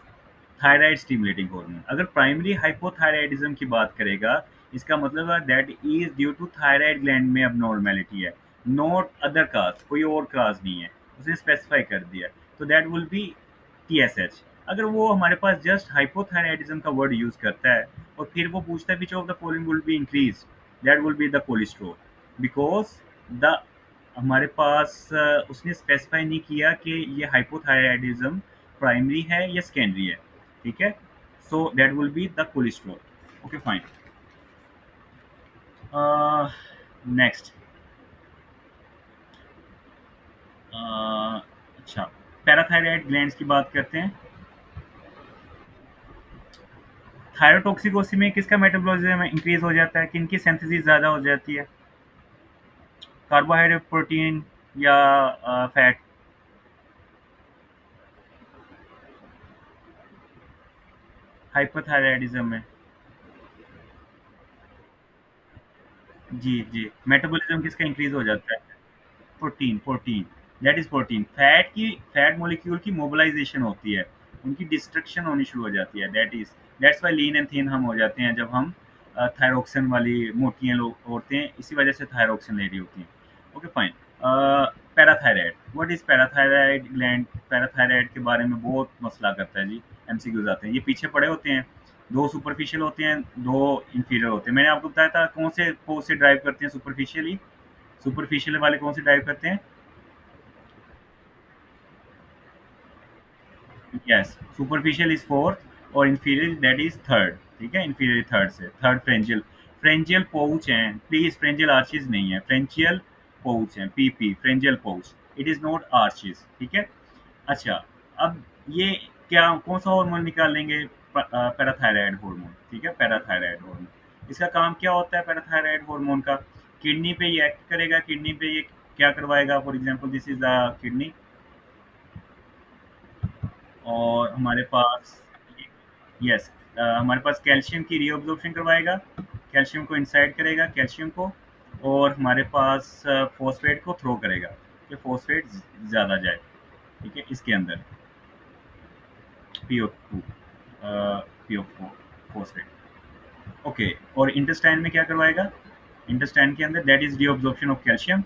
thyroid stimulating hormone. अगर प्राइमरी हाइपोथायराइडिज्म की बात करेगा, इसका मतलब है that is due to thyroid gland में अबनॉर्मेलिटी है, नॉट अदर काज, कोई और काज नहीं है, उसने स्पेसिफाई कर दिया, तो दैट विल बी टीएसएच। अगर वो हमारे पास जस्ट हाइपोथायराइडिज्म का वर्ड यूज करता है और फिर वो पूछता है which of the following will be increase, that will be the cholesterol, because the हमारे पास उसने स्पेसिफाई नहीं किया कि ये हाइपोथायराइडिज्म प्राइमरी है या सेकेंडरी है, ठीक है, so that will be the cholesterol. Okay fine. Next, अच्छा, पैराथायराइड ग्लैंड्स की बात करते हैं। थायरोटॉक्सिकोसी में किसका मेटाबॉलिज्म इंक्रीज हो जाता है, किनकी सिंथेसिस ज़्यादा हो जाती है, कार्बोहाइड्रेट, प्रोटीन या फैट? हाइपोथायराइडिज्म में, जी जी, मेटाबॉलिज्म किसका इंक्रीज हो जाता है? Protein, protein, that is protein. Fat molecule की मोबिलाइजेशन होती है, उनकी डिस्ट्रक्शन होनी शुरू हो जाती है, that's why lean and thin हम हो जाते हैं जब हम थायरोक्सिन वाली मोटी लोग होते हैं, इसी वजह से थायरोक्सिन ले रही होती हैं। Okay fine. Parathyroid, what is parathyroid gland? Parathyroid के बारे में बहुत मसला करता है जी, एमसीक्यूज आते हैं, ये पीछे पड़े होते हैं, दो सुपरफिशियल होते हैं, दो इंफीरियर होते हैं। मैंने आपको बताया था कौन से फोर्स से ड्राइव करते हैं सुपरफिशियली, सुपरफिशियल वाले कौन से ड्राइव करते हैं? यस, सुपरफिशियल इज फोर्थ और इंफीरियर दैट इज थर्ड, ठीक है, इंफीरियर थर्ड से, थर्ड फ्रेंजियल, फ्रेंजियल पोउच हैं प्लीज, फ्रेंजियल आर्चेज नहीं है, फ्रेंजियल पोउच हैं, PP pharyngeal pouch, it is not arches, ठीक है। अच्छा, अब ये क्या कौन सा हार्मोन निकाल लेंगे? पैराथायराइड हार्मोन, ठीक है, पैराथायराइड हार्मोन। इसका काम क्या होता है पैराथायराइड हार्मोन का? किडनी पे ये एक्ट करेगा, किडनी पे ये क्या करवाएगा, for example this is the kidney, और हमारे पास, यस, हमारे पास कैल्शियम की रीअब्जॉर्प्शन करवाएगा, कैल्शियम को इंसाइड करेगा, कैल्शियम को, और हमारे पास फॉस्फेट को थ्रो करेगा कि फॉस्फेट ज़्यादा जाए, ठीक है, इसके अंदर PO2, PO4, फोस्फेट। ओके, और इंटेस्टाइन में क्या करवाएगा? इंटेस्टाइन के अंदर that is reabsorption of calcium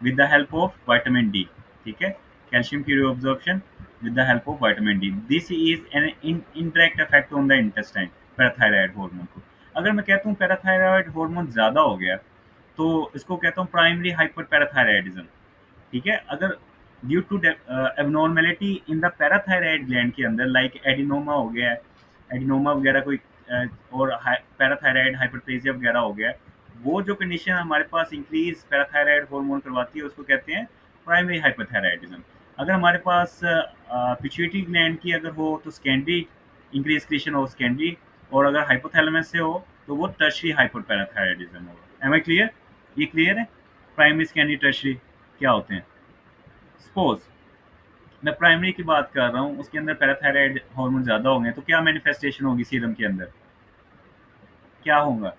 with the help of vitamin D. ठीक है, कैल्शियम की reabsorption with the help of vitamin D, this is an indirect effect on the intestine parathyroid hormone को। अगर मैं कहता हूँ पैराथायराइड हार्मोन ज़्यादा हो गया तो इसको कहता हूँ प्राइमरी हाइपर पैराथायराइडिज्म। ठीक है, अगर due to abnormality in the parathyroid gland के अंदर लाइक एडिनोमा हो गया है, एडिनोमा वगैरह कोई और पैराथायराइड हाइपरप्लेजिया वगैरह हो गया है, वो जो कंडीशन हमारे पास इंक्रीज पैराथायराइड हार्मोन करवाती है उसको कहते हैं प्राइमरी हाइपरथायराइडिज्म। अगर हमारे पास पिट्यूटरी ग्लैंड की अगर हो तो सेकेंडरी इंक्रीज क्रिएशन हो सेकेंडरी, और अगर हाइपोथैलेमस से हो तो वो टर्शरी हाइपरपैराथायराइडिज्म होगा। Am I clear? ये क्लियर है? प्राइमरी सेकेंडरी टर्शरी क्या होते हैं? सपोज मैं प्राइमरी की बात कर रहा हूँ, उसके अंदर पैराथायराइड हार्मोन ज़्यादा होंगे तो क्या मैनिफेस्टेशन होगी सीरम के अंदर? क्या होगा?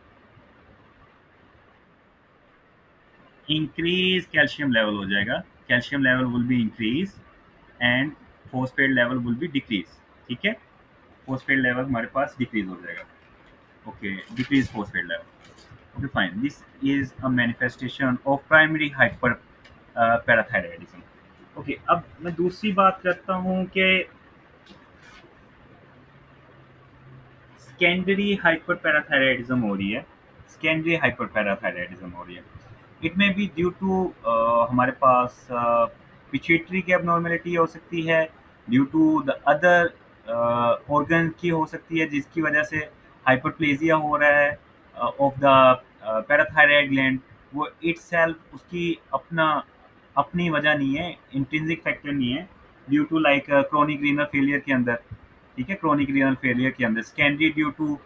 इंक्रीज कैल्शियम लेवल हो जाएगा, calcium level will be increase and phosphate level will be decrease. ठीक है, फोस्फेट लेवल हमारे पास डिक्रीज हो जाएगा। Okay, decrease phosphate level. Okay fine, this is a manifestation of primary hyper parathyroidism. Okay, अब मैं दूसरी बात करता हूँ कि सेकेंडरी हाइपरपैराथायराइडिज्म हो रही है, सेकेंडरी हाइपरपैराथायराइडिज्म हो रही है। इट में बी ड्यू टू हमारे पास पिट्यूटरी की एबनॉर्मेलिटी हो सकती है, due to the other organ की हो सकती है जिसकी वजह से हाइपरप्लेजिया हो रहा है ऑफ द पैराथायराइड ग्लैंड। वो इटसेल्फ उसकी अपना अपनी वजह नहीं है, इंट्रिंसिक फैक्टर नहीं है, due to like chronic renal failure के अंदर। ठीक है, क्रोनिक रीनल फेलियर के अंदर secondary due to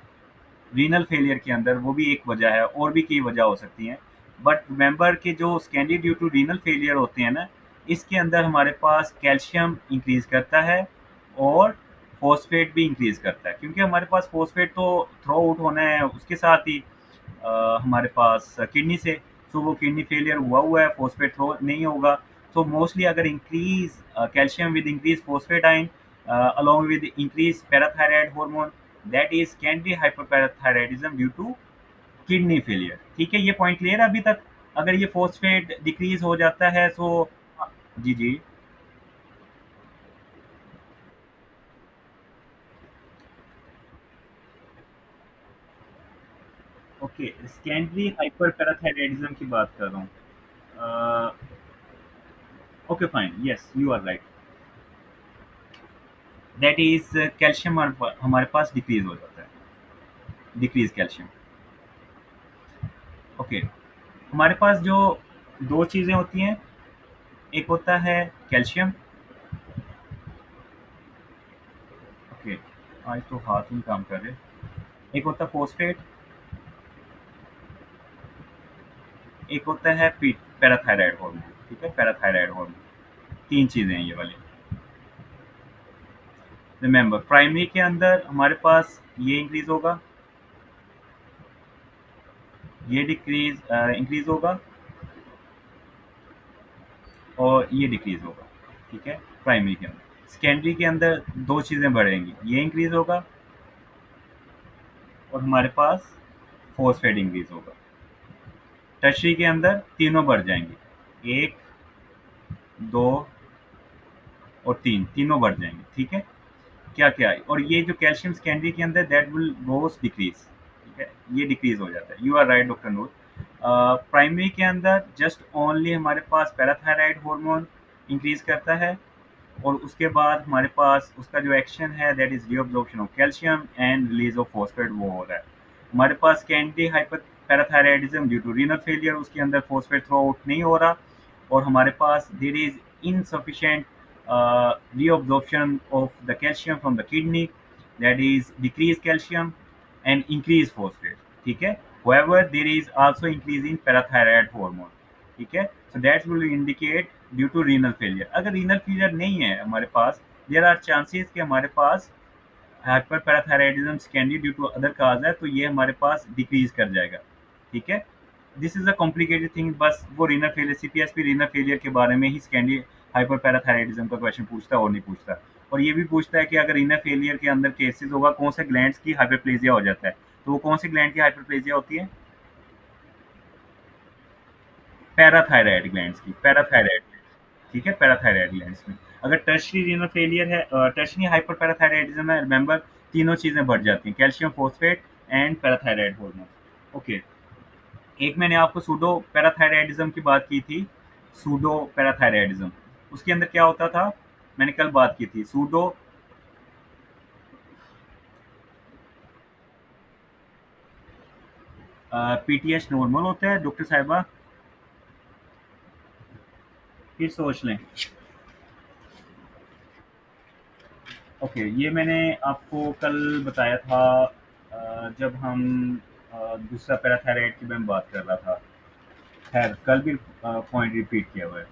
renal failure के अंदर वो भी एक वजह है, और भी कई वजह हो सकती हैं। बट रिमेंबर कि जो secondary due to renal failure होते हैं ना, इसके अंदर हमारे पास कैल्शियम इंक्रीज करता है और फॉस्फेट भी इंक्रीज करता है, क्योंकि हमारे पास फॉस्फेट तो थ्रो आउट होना है उसके साथ ही हमारे पास किडनी से। तो वो किडनी फेलियर हुआ है, फॉस्फेट थ्रो नहीं होगा। तो मोस्टली अगर increase calcium with increase phosphate in along with increased parathyroid hormone, that is secondary hyperparathyroidism due to kidney failure। ठीक है, ये पॉइंट क्लियर है अभी तक? अगर ये फोस्फेट डिक्रीज हो जाता है तो जी जी। ओके, सेकेंडरी हाइपरपैराथायराइडिज्म की बात कर रहा हूँ। Okay fine, yes you are right, that is calcium हमारे पास डिक्रीज हो जाता है, डिक्रीज कैल्शियम। ओके, हमारे पास जो दो चीज़ें होती हैं, एक होता है कैल्शियम। ओके, आज तो हाथ नहीं काम कर रहे। एक होता है फोस्फेट, एक होता है पैराथायराइड हार्मोन। ठीक है, पैराथायराइड हार्मोन, तीन चीज़ें हैं ये वाली। रिमेंबर, प्राइमरी के अंदर हमारे पास ये इंक्रीज होगा, ये डिक्रीज इंक्रीज होगा, और ये डिक्रीज होगा। ठीक है, प्राइमरी के अंदर। सेकेंडरी के अंदर दो चीज़ें बढ़ेंगी, ये इंक्रीज होगा और हमारे पास फोस्फेट इंक्रीज होगा। टर्शरी के अंदर तीनों बढ़ जाएंगे, एक, दो और तीन, तीनों बढ़ जाएंगे। ठीक है, क्या क्या है, और ये जो कैल्शियम सेकेंडरी के अंदर दैट विल गोस डिक्रीज। ठीक है, ये डिक्रीज हो जाता है। You are right doctor Noor. Primary के अंदर जस्ट ओनली हमारे पास पैराथायराइड हार्मोन इंक्रीज करता है, और उसके बाद हमारे पास उसका जो एक्शन है that is reabsorption of calcium and release of phosphate, वो हो रहा है। हमारे पास secondary hyperparathyroidism due to renal failure, उसके अंदर फॉस्फेट थ्रो आउट नहीं हो रहा, और हमारे पास there is insufficient reabsorption of the calcium from the kidney, that is decrease calcium and increase phosphate। ठीक है, however there is also increase in parathyroid hormone। ठीक है, so that will indicate due to renal failure। अगर renal failure नहीं है हमारे पास, there are chances कि हमारे पास हाइपरपैराथायराइडिज्म सेकेंडरी ड्यू टू अदर काज है, तो ये हमारे पास डिक्रीज कर जाएगा। ठीक है, this is a complicated thing. बस वो renal failure, CPSP renal failure के बारे में ही सेकेंडरी हाइपरपैराथायराइडिज्म का क्वेश्चन पूछता है और नहीं पूछता। और ये भी पूछता है कि अगर रीनल फेलियर के अंदर केसेस होगा कौन से ग्लैंड्स की हाइपरप्लेजिया हो जाता है। तो वो कौन से ग्लैंड की हाइपरप्लेजिया होती है? पैराथायराइड ग्लैंड्स की, पैराथायराइड। ठीक है, पैराथायराइड ग्लैंड्स में। अगर टर्शियरी रीनल फेलियर है, टर्शियरी हाइपरपैराथायराइडिज्म है, रिमेंबर तीनों चीजें बढ़ जाती हैं, calcium phosphate and parathyroid hormone. Okay. एक मैंने आपको सूडो पैराथायराइडिज्म की बात की थी, सूडो पैराथायराइडिज्म। उसके अंदर क्या होता था? मैंने कल बात की थी सूडो पीटीएच नॉर्मल होता है डॉक्टर साहिबा, फिर सोच लें। ओके, ये मैंने आपको कल बताया था, जब हम दूसरा पैराथायराइड की मैं बात कर रहा था। खैर, कल भी पॉइंट रिपीट किया हुआ है।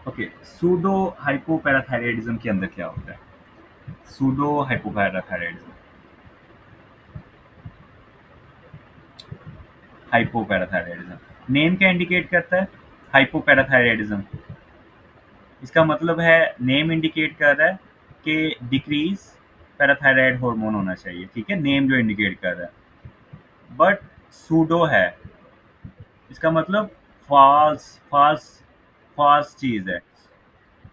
ओके, सूडो हाइपोपैराथायराइडिज्म के अंदर क्या होता है? सूडो हाइपोपैराथायराइडिज्म, हाइपोपैराथायराइडिज्म नेम क्या इंडिकेट करता है? हाइपोपैराथायराइडिज्म। इसका मतलब है, नेम इंडिकेट कर रहा है कि डिक्रीज पैराथायराइड हार्मोन होना चाहिए, ठीक है, नेम जो इंडिकेट कर रहा है। बट सूडो है, इसका मतलब फॉल्स, फॉल्स, फॉल्स चीज है।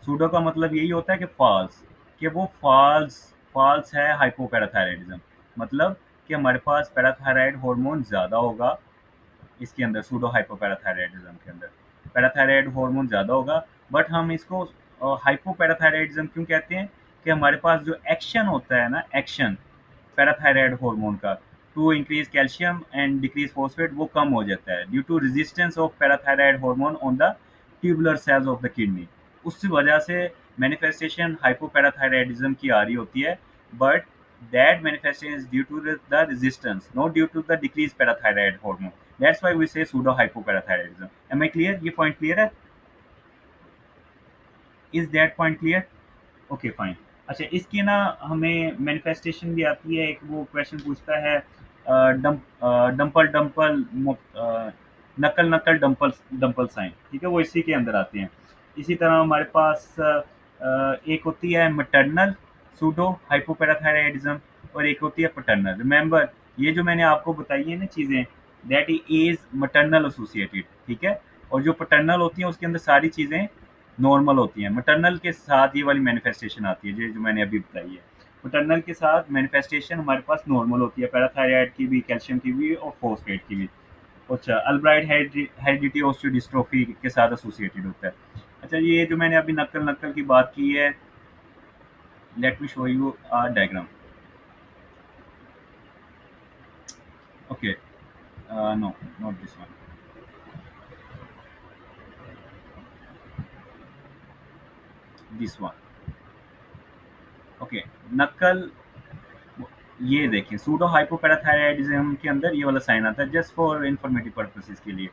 सूडो का मतलब यही होता है कि फॉल्स, कि वो फॉल्स, फॉल्स है हाइपोपैराथायराइडिज्म। मतलब कि हमारे पास पैराथायराइड हार्मोन ज़्यादा होगा, इसके अंदर सूडो हाइपोपैराथायराइडिज्म के अंदर पैराथायराइड हार्मोन ज़्यादा होगा। बट हम इसको हाइपोपैराथायराइडिज्म क्यों कहते हैं? कि हमारे पास जो एक्शन होता है ना, एक्शन पैराथायराइड हार्मोन का to increase calcium and decrease phosphate, वो कम हो जाता है due to resistance of parathyroid hormone on the tubular cells of the kidney. उस वजह से मैनिफेस्टेशन हाइपोपैराथायराइडिज्म की आ रही होती है। But that manifestation is due to the resistance, not due to the decreased parathyroid hormone. That's why we say pseudo hypoparathyroidism. Am I clear? ये point clear है? Is that point clear? Okay fine. अच्छा, इसकी ना हमें मैनिफेस्टेशन भी आती है, एक वो क्वेश्चन पूछता है डंपल डंपल नकल नकल डंपल डंपल साइन, ठीक है, वो इसी के अंदर आते हैं। इसी तरह हमारे पास एक होती है मैटरनल सूडो हाइपोपैराथायराइडिज्म, और एक होती है पैटर्नल। रिमेंबर, ये जो मैंने आपको बताई है ना चीज़ें, दैट इज मैटरनल एसोसिएटेड, ठीक है। और जो पैटर्नल होती हैं उसके अंदर सारी चीज़ें नॉर्मल होती हैं। मैटरनल के साथ ये वाली मैनिफेस्टेशन आती है, जो मैंने अभी बताई है। मैटरनल के साथ मैनिफेस्टेशन हमारे पास नॉर्मल होती है, पैराथायराइड की भी, कैल्शियम की भी और फॉस्फेट की भी। अच्छा, अल्ब्राइट हेरिडिटी ऑस्टियोडिस्ट्रोफी के साथ एसोसिएटेड होता है। अच्छा, ये जो मैंने अभी नक्कल नक्कल की बात की है, let me show you a diagram. Okay, no, not this one, this one. Okay, नक्कल, ये देखिए सूडो हाइपोपैराथायराइडिज्म के अंदर ये वाला साइन आता है, जस्ट फॉर इंफॉर्मेटिव पर्पसेस के लिए।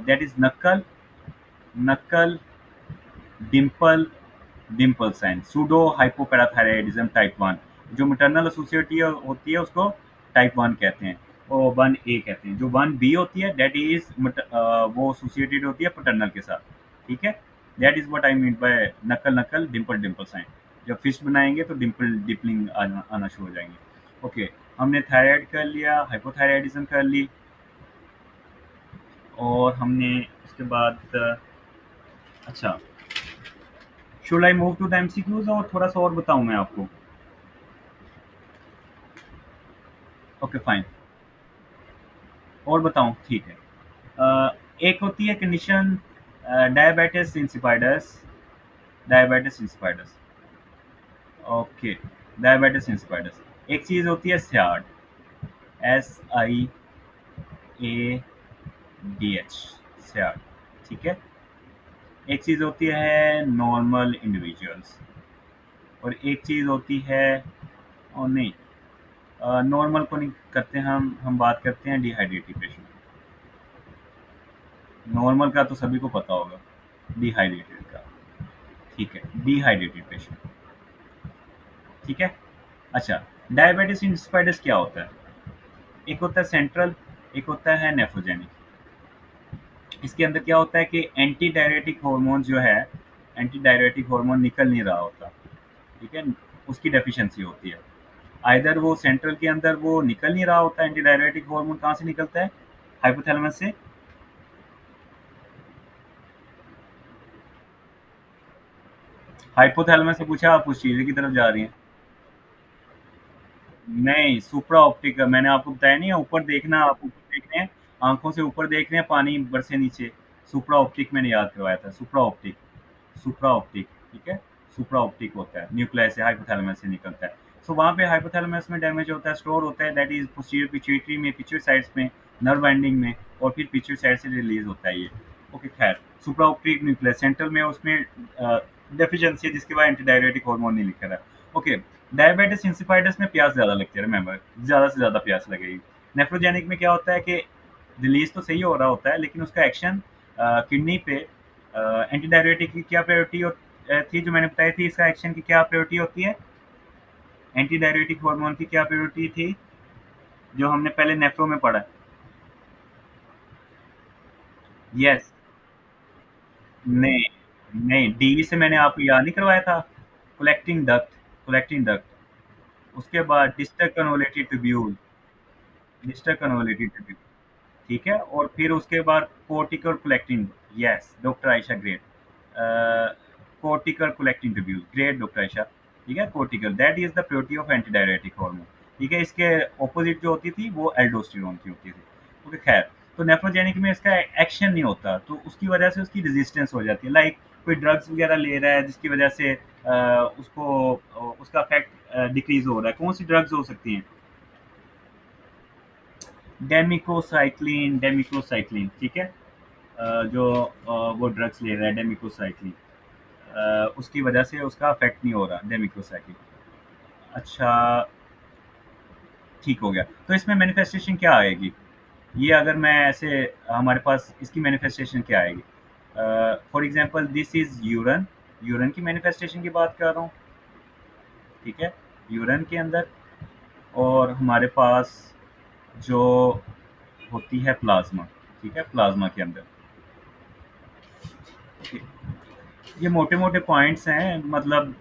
That is knuckle, knuckle, dimple, dimple sign, pseudo hypoparathyroidism type one. जो मैटरनल एसोसिएटी होती है उसको टाइप वन कहते हैं, और वन ए कहते हैं। जो वन बी होती है दैट इज वो एसोसिएटेड होती है पैटर्नल के साथ, ठीक है। That is what I mean by नकल नकल डिम्पल डिम्पल साइन। जब फिश बनाएंगे तो डिम्पल डिपलिंग आना शुरू हो जाएंगे। ओके, हमने थायराइड कर लिया, हाइपोथायराइडिज्म कर ली, और हमने उसके बाद अच्छा, should I move to the MCQs और थोड़ा सा और बताऊं मैं आपको? ओके फाइन, और बताऊं, ठीक है। एक होती है condition diabetes insipidus, diabetes insipidus. Okay, diabetes insipidus. एक चीज़ होती है स्याड, SIADH, स्याड, ठीक है। एक चीज़ होती है नॉर्मल इंडिविजुअल्स, और एक चीज़ होती है, और नहीं, नॉर्मल को नहीं करते हम बात करते हैं डिहाइड्रेटेड पेशेंट। नॉर्मल का तो सभी को पता होगा, डिहाइड्रेटेड का, ठीक है, डिहाइड्रेटेड पेशेंट, ठीक है। अच्छा, डायबिटीज इंसिपिडस क्या होता है? एक होता है सेंट्रल, एक होता है नेफ्रोजेनिक। इसके अंदर क्या होता है कि एंटी डायरेटिक हार्मोन जो है एंटी डायरेटिक हार्मोन निकल नहीं रहा होता, ठीक है? उसकी डेफिशिएंसी होती है। आइदर वो सेंट्रल के अंदर वो निकल नहीं रहा होता, एंटी डायरेटिक हार्मोन कहाँ से निकलता है? हाइपोथैलेमस से। हाइपोथैलेमस से पूछा, आप उस चीज़ की तरफ जा रही हैं। नहीं, सुप्रा ऑप्टिक मैंने आपको बताया नहीं है, ऊपर देखना, आप ऊपर देख रहे हैं, आँखों से ऊपर देख रहे हैं, पानी ऊपर से नीचे। सुप्रा ऑप्टिक मैंने याद करवाया था, सुप्रा ऑप्टिक। सुप्रा ऑप्टिक, ठीक है? सुप्रा ऑप्टिक होता है, न्यूक्लियस से हाइपोथैलेमस से निकलता है। सो वहाँ पे हाइपोथैलेमस में डैमेज होता है, स्टोर होता है, दैट इज़ पोस्टीरियर पिट्यूटरी में, पिट्यूटरी साइड्स में, नर्व एंडिंग में, और फिर पिट्यूटरी साइड से रिलीज़ होता है ये। ओके, खैर, सुप्रा ऑप्टिक न्यूक्लियस सेंट्रल में उसमें डेफिशिएंसी है, जिसके बाद एंटी डायरेटिक हार्मोन नहीं लिखा रहा है। ओके, डायबिटिस इंसिपिडस में प्यास ज़्यादा लगती है, रिमेंबर, ज़्यादा से ज़्यादा प्यास लगेगी। नेफ्रोजेनिक में क्या होता है कि रिलीज़ तो सही हो रहा होता है, लेकिन उसका एक्शन किडनी पे एंटी डायरेटिक की क्या प्रायोरिटी थी जो मैंने बताई थी, इसका एक्शन की क्या प्रायोरिटी होती है? एंटी डायरेटिक हार्मोन की क्या प्रायोरिटी थी जो हमने पहले नेफ्रो में पढ़ा? यस। नहीं, नहीं, डी से मैंने आपको याद नहीं करवाया था? कलेक्टिंग डक्ट, कलेक्टिंग डक्ट, उसके बाद distal convoluted tubule, distal convoluted tubule, ठीक है? और फिर उसके बाद cortical collecting, yes doctor Ayesha, great. Cortical collecting tubule, great doctor Ayesha, ठीक है? Cortical, that is the purity of anti diuretic hormone, ठीक है? इसके ऑपोजिट जो होती थी वो एल्डोस्टेरोन की होती थी। ओके, खैर, तो नेफ्रोजेनिक में इसका एक्शन नहीं होता, तो उसकी वजह से उसकी रेजिस्टेंस हो जाती है, लाइक कोई ड्रग्स वगैरह ले रहा है जिसकी वजह से उसको उसका इफेक्ट डिक्रीज हो रहा है। कौन सी ड्रग्स हो सकती हैं? डेमिकोसाइक्लिन, डेमिकोसाइक्लिन, ठीक है? जो वो ड्रग्स ले रहा है डेमिकोसाइक्लिन, उसकी वजह से उसका अफेक्ट नहीं हो रहा डेमिकोसाइक्लिन। अच्छा, ठीक हो गया। तो इसमें मैनिफेस्टेशन क्या आएगी? ये अगर मैं ऐसे, हमारे पास इसकी मैनिफेस्टेशन क्या आएगी? फॉर एग्जांपल दिस इज यूरन, यूरन की मैनिफेस्टेशन की बात कर रहा हूँ, ठीक है? यूरन के अंदर, और हमारे पास जो होती है प्लाज्मा, ठीक है? प्लाज्मा के अंदर, ये मोटे मोटे पॉइंट्स हैं, मतलब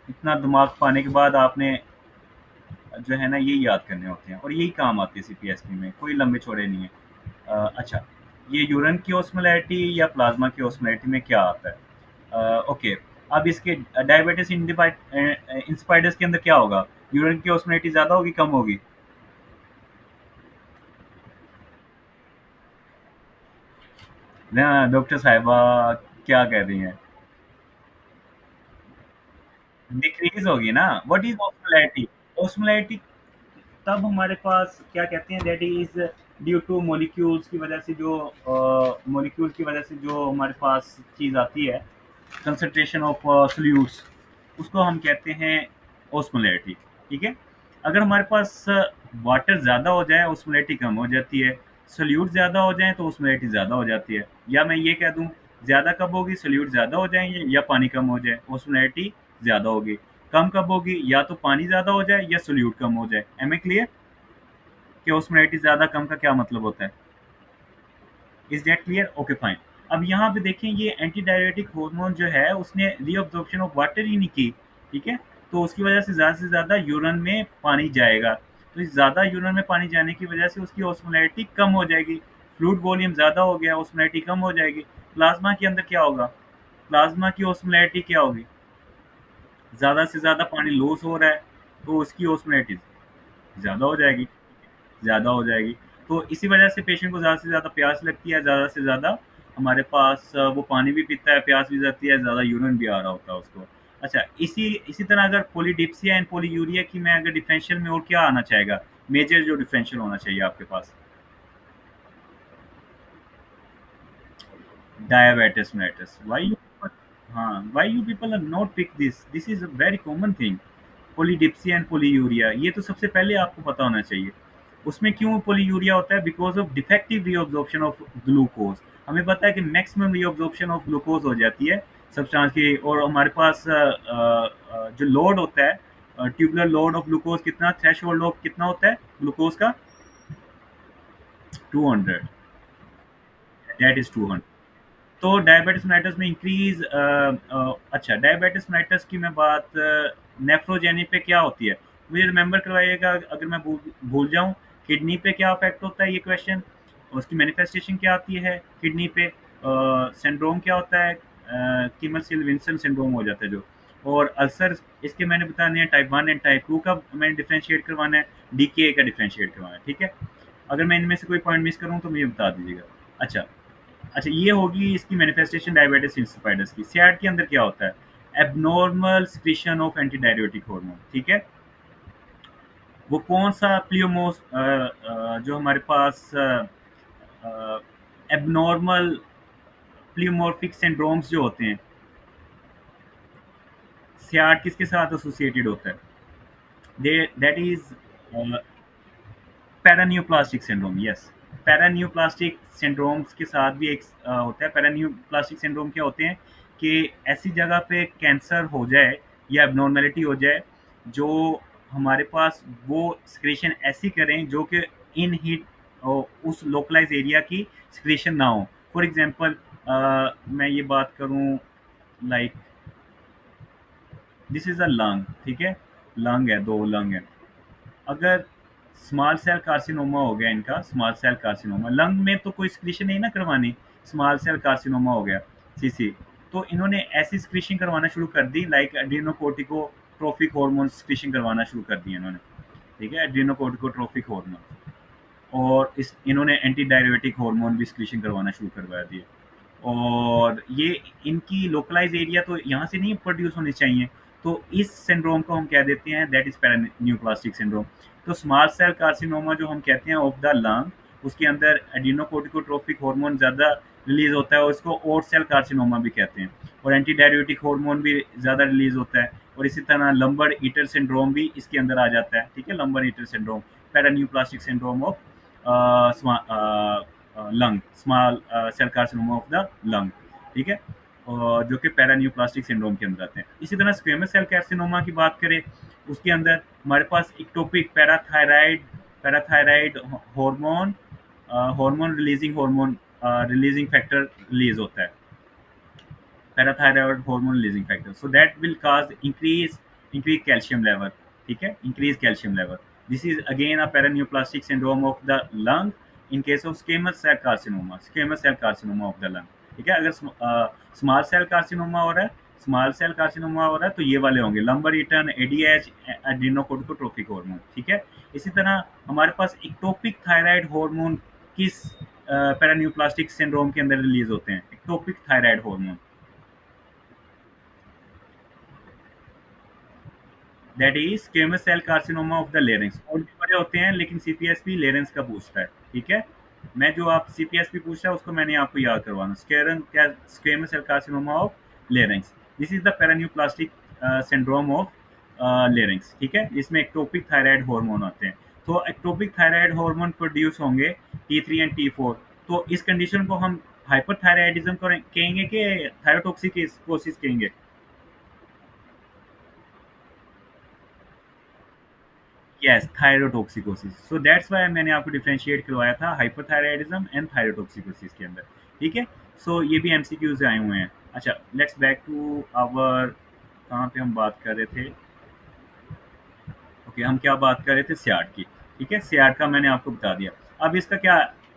इतना दिमाग पाने के बाद आपने जो है ना ये याद करने होते हैं, और यही काम आते हैं सीपीएसपी में, कोई लंबे चौड़े नहीं है। अच्छा, ये यूरिन की ऑस्मोलैरिटी या प्लाज्मा की ऑस्मोलैरिटी में क्या आता है? ओके, अब इसके डायबिटिस इंस्पाइडस के अंदर क्या होगा? यूरिन की ऑस्मोलैरिटी ज़्यादा होगी, कम होगी? ना डॉक्टर साहिबा, क्या कह रही हैं? डिक्रीज होगी ना। What is osmolarity? ऑस्मोलैरिटी तब हमारे पास क्या कहते हैं, that is due two molecules की वजह से, जो मॉलिक्यूल की वजह से जो हमारे पास चीज़ आती है, कंसंट्रेशन ऑफ सोल्यूट्स, उसको हम कहते हैं ओस्मोलैरिटी, ठीक है? अगर हमारे पास वाटर ज़्यादा हो जाए, ओस्मोलैरिटी कम हो जाती है। सोल्यूट ज़्यादा हो जाए तो ओस्मोलैरिटी ज़्यादा हो जाती है। या मैं ये कह दूँ, ज़्यादा कब होगी? सोल्यूट ज़्यादा हो जाएंगे या पानी कम हो जाए, ओस्मोलैरिटी ज़्यादा होगी। कम कब होगी? या तो पानी ज़्यादा हो जाए या सोल्यूट कम हो जाए। एम ए क्लियर कि ओस्मोलैरिटी ज़्यादा कम का क्या मतलब होता है? Is that clear? Okay, fine. अब यहाँ पे देखें, ये एंटी डायरेटिक हार्मोन जो है उसने रीअब्जॉर्प्शन ऑफ वाटर ही नहीं की, ठीक है? तो उसकी वजह से ज़्यादा यूरिन में पानी जाएगा, तो इस ज़्यादा यूरिन में पानी जाने की वजह से उसकी ऑस्मोलैरिटी कम हो जाएगी। फ्लूइड वॉल्यूम ज़्यादा हो गया, ऑस्मोलैरिटी कम हो जाएगी। प्लाज्मा के अंदर क्या होगा? प्लाज्मा की ऑस्मोलैरिटी क्या होगी? ज़्यादा से ज़्यादा पानी लॉस हो रहा है, तो उसकी ऑस्मोलैरिटी ज़्यादा हो जाएगी, ज़्यादा हो जाएगी। तो इसी वजह से पेशेंट को ज़्यादा से ज़्यादा प्यास लगती है, ज़्यादा से ज़्यादा हमारे पास वो पानी भी पीता है, प्यास भी लगती है, ज़्यादा यूरिन भी आ रहा होता है उसको। अच्छा, इसी इसी तरह अगर पॉलीडिप्सिया एंड पॉलीयूरिया की मैं अगर डिफरेंशियल में और क्या आना चाहेगा? मेजर जो डिफरेंशियल होना चाहिए आपके पास? Diabetes mellitus. Why you why you people are not pick this? This is a very common thing. Polydipsia and polyuria, ये तो सबसे पहले आपको पता होना चाहिए। उसमें क्यों पोलीयूरिया होता है? Because of defective reabsorption of glucose. हमें पता है कि मैक्सिमम रीअब्जॉर्प्शन ऑफ ग्लूकोज हो जाती है सब्सटेंस की, और हमारे पास जो लोड होता है, ट्यूबुलर लोड ऑफ ग्लूकोज कितना, थ्रेशोल्ड ऑफ कितना होता है ग्लूकोज का? 200, दैट इज 200। तो डायबिटिस मेलिटस में इंक्रीज अच्छा डायबिटिस मेलिटस की मैं बात नेफ्रोजेनी पे क्या होती है, मुझे रिमेंबर करवाइएगा अगर मैं भूल जाऊं। किडनी पे क्या इफेक्ट होता है ये क्वेश्चन, उसकी मैनिफेस्टेशन क्या आती है किडनी पे, सिंड्रोम क्या होता है, किमल विंसन सिंड्रोम हो जाता है जो, और अल्सर इसके मैंने बताने हैं टाइप 1 एंड टाइप 2 का मैंने डिफरेंशिएट करवाना है, डीके का डिफरेंशिएट करवाना है, ठीक है। अगर मैं इनमें से कोई पॉइंट मिस करूँ तो मुझे बता दीजिएगा। अच्छा, अच्छा ये होगी इसकी मैनिफेस्टेशन डायबिटिस इंसिपिडस की। सैड के अंदर क्या होता है, abnormal secretion of anti diabetic hormone, ठीक है। वो कौन सा प्लियोमोस जो हमारे पास एबनॉर्मल प्लियोमॉर्फिक सिंड्रोम्स जो होते हैं, सैड किसके साथ एसोसिएटेड होता है, they that is paraneoplastic syndrome, yes. Paraneoplastic syndromes के साथ भी एक होता है। पैरान्यूप्लास्टिक सिंड्रोम क्या होते हैं कि ऐसी जगह पे कैंसर हो जाए या एबनॉर्मेलिटी हो जाए जो हमारे पास वो सिक्रीशन ऐसी करें जो कि इन हीट उस लोकलाइज एरिया की सिक्रीशन ना हो। फॉर एग्जांपल मैं ये बात करूं, like this is a lung, ठीक है, लंग है, दो लंग है। अगर स्मॉल सेल कार्सिनोमा हो गया इनका, स्मॉल सेल कार्सिनोमा, लंग में तो कोई स्क्रीशन नहीं ना करवानी, स्मॉल सेल कार्सिनोमा हो गया, सीसी, तो इन्होंने ऐसी स्क्रीशिंग करवाना शुरू कर दी, लाइक एड्रीनोकोर्टिकोट्रोफिक हार्मोन स्क्रीशिंग करवाना शुरू कर दी इन्होंने, ठीक है, एड्रीनोकोर्टिकोट्रोफिक हार्मोन। और इस इन्होंने एंटी डायरेटिक हार्मोन भी स्क्रीशिंग करवाना शुरू करवा दिए। और ये इनकी लोकलाइज एरिया तो यहाँ से नहीं प्रोड्यूस होनी चाहिए, तो इस सिंड्रोम को हम कह देते हैं दैट इज पैरान्यूप्लास्टिक सिंड्रोम। तो स्मॉल सेल कार्सिनोमा जो हम कहते हैं ऑफ द लंग, उसके अंदर एडिनोकोर्टिकोट्रोपिक हार्मोन ज़्यादा रिलीज होता है और इसको और सेल कार्सिनोमा भी कहते हैं। और एंटी डायरेटिक हार्मोन भी ज़्यादा रिलीज होता है। और इसी तरह लंबर ईटर सिंड्रोम भी इसके अंदर आ जाता है, ठीक है, Lambert Eaton syndrome, paraneoplastic syndrome of lung, small cell carcinoma of the lung, ठीक है, और जो कि पैरान्यूप्लास्टिक सिंड्रोम के अंदर आते हैं। इसी तरह स्क्वेमस सेल कार्सिनोमा की बात करें, उसके अंदर हमारे पास ectopic parathyroid parathyroid hormone hormone releasing hormone releasing factor release होता है, parathyroid hormone releasing factor, so that will cause increase calcium level, ठीक है, increase calcium level. This is again a paraneoplastic syndrome of the lung in case of squamous cell carcinoma of the lung, ठीक है। अगर स्मॉल सेल कार्सिनोमा हो रहा है, स्मॉल सेल कार्सिनोमा हो रहा है तो ये वाले होंगे लंबर ईटन, एडीएच, एड्रीनोकोर्टिकोट्रोपिक हार्मोन, ठीक है। इसी तरह हमारे पास इक्टोपिक थायराइड हार्मोन किस पैरान्यूप्लास्टिक सिंड्रोम के अंदर रिलीज होते हैं, ectopic thyroid hormone, that is squamous cell carcinoma of the larynx. और भी बड़े होते हैं लेकिन सीपीएसपी लेरिंक्स का पूछता है, ठीक है। मैं जो आप सीपीएसपी पूछ रहा है उसको मैंने आपको याद करवाना, squamous cell carcinoma of larynx, this is the paraneoplastic syndrome of larynx, ठीक है। इसमें एक्टोपिक थायराइड हार्मोन आते हैं, तो एक्टोपिक थायराइड हार्मोन प्रोड्यूस होंगे T3 एंड T4। तो इस कंडीशन को हम हाइपरथायराइडिज्म कहेंगे कि थायरोटॉक्सिकोसिस कहेंगे। Yes, thyrotoxicosis, so that's why मैंने आपको डिफरेंशिएट करवाया था हाइपरथायराइडिज्म एंड थायरोटॉक्सिकोसिस के अंदर, ठीक है। सो ये भी एमसीक्यूज आए हुए हैं। अच्छा, लेट्स बैक टू आवर, कहाँ पे हम बात कर रहे थे, ओके, हम क्या बात कर रहे थे, सियाड की, ठीक है। सियाड का मैंने आपको बता दिया। अब इसका क्या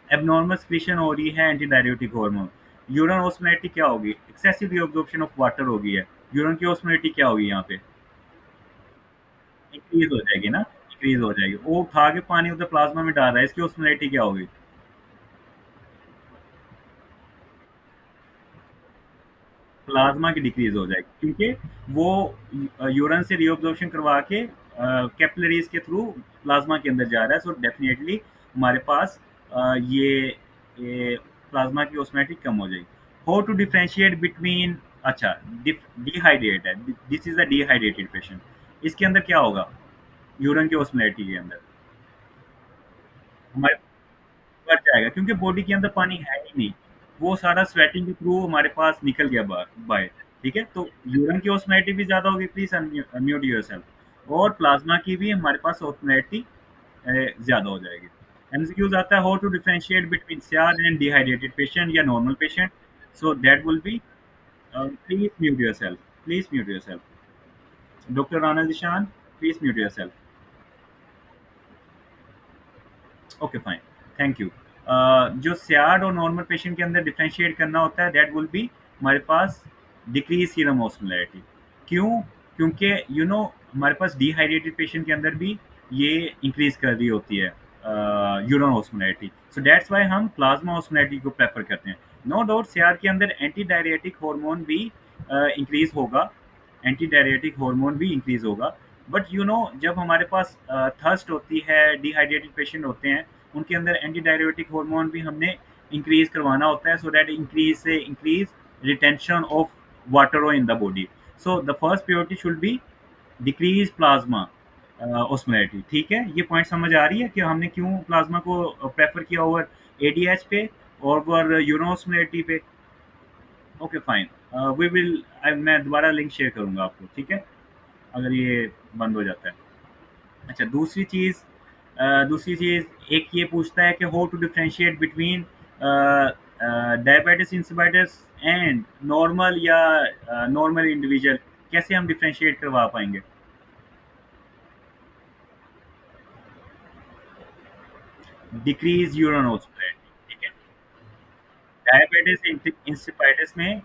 एबनॉर्मल सिक्रीशन हो रही है anti diuretic hormone, urine osmolality क्या होगी, एक्सेसिव रीअब्जॉर्प्शन ऑफ वाटर हो गई है, यूरिन की ऑस्मोलिटी क्या होगी यहाँ पे, इंक्रीज हो जाएगी ना, इंक्रीज हो जाएगी। वो उठा के पानी उधर प्लाज्मा में डाल रहा है, इसकी ऑस्मोलिटी क्या होगी, प्लाज्मा की डिक्रीज हो जाएगी, क्योंकि वो यूरिन से रीअब्जॉर्प्शन करवा के कैपिलरीज के थ्रू प्लाज्मा के अंदर जा रहा है, सो डेफिनेटली हमारे पास ये प्लाज्मा की ऑस्मोलिटी कम हो जाएगी। हाउ टू डिफरेंशिएट बिटवीन, अच्छा, डिहाइड्रेट है, this is a dehydrated patient, इसके अंदर क्या होगा, यूरिन की ऑस्मोलिटी के अंदर हमारे बढ़ जाएगा, क्योंकि बॉडी के अंदर पानी है ही नहीं, वो सारा स्वेटिंग के थ्रू हमारे पास निकल गया बाहर, ठीक है। तो यूरिन की ऑस्मोलिटी भी ज़्यादा होगी, प्लीज अनम्यूट योरसेल्फ, और प्लाज्मा की भी हमारे पास ऑस्मोलिटी ज़्यादा हो जाएगी। एमसीक्यूज आता है, हाउ टू डिफरेंशिएट बिटवीन सियार एंड डिहाइड्रेटेड पेशेंट या normal patient. So that will be, please mute yourself. Please mute yourself. Dr. Rana Zishan, please mute yourself. Okay fine, thank you. जो सियाड और नॉर्मल पेशेंट के अंदर डिफरेंशिएट करना होता है, दैट विल बी हमारे पास डिक्रीज सीरम ऑस्मोलैरिटी। क्यों? क्योंकि हमारे पास डिहाइड्रेटेड पेशेंट के अंदर भी ये इंक्रीज कर रही होती है urine osmolarity. So that's why हम प्लाज्मा ऑस्मोलैरिटी को प्रेफर करते हैं। नो डाउट सियार के अंदर एंटी डायरियाटिक हार्मोन भी इंक्रीज होगा, एंटी डायरियाटिक हार्मोन भी इंक्रीज होगा। बट जब हमारे पास थर्स्ट होती है, डिहाइड्रेटेड पेशेंट होते हैं, उनके अंदर एंटी डायरियोटिक हार्मोन भी हमने इंक्रीज करवाना होता है, so that increase retention of water in the body. So the first priority should be decrease plasma osmolarity. ठीक है, ये पॉइंट समझ आ रही है कि हमने क्यों प्लाज्मा को प्रेफर किया ओवर एडीएच पे और ओवर यूरिन ऑस्मोलैरिटी पे। ओके फाइन, वी विल, मैं दोबारा लिंक शेयर करूंगा आपको, ठीक है, अगर ये बंद हो जाता है। अच्छा, दूसरी चीज़ एक ये पूछता है कि how to differentiate between diabetes insipidus and normal या नॉर्मल इंडिविजुअल, कैसे हम डिफरेंशिएट करवा पाएंगे? डिक्रीज यूरिन ऑस्मोलैरिटी, ठीक है। डायबिटिस इंसिपिडिस में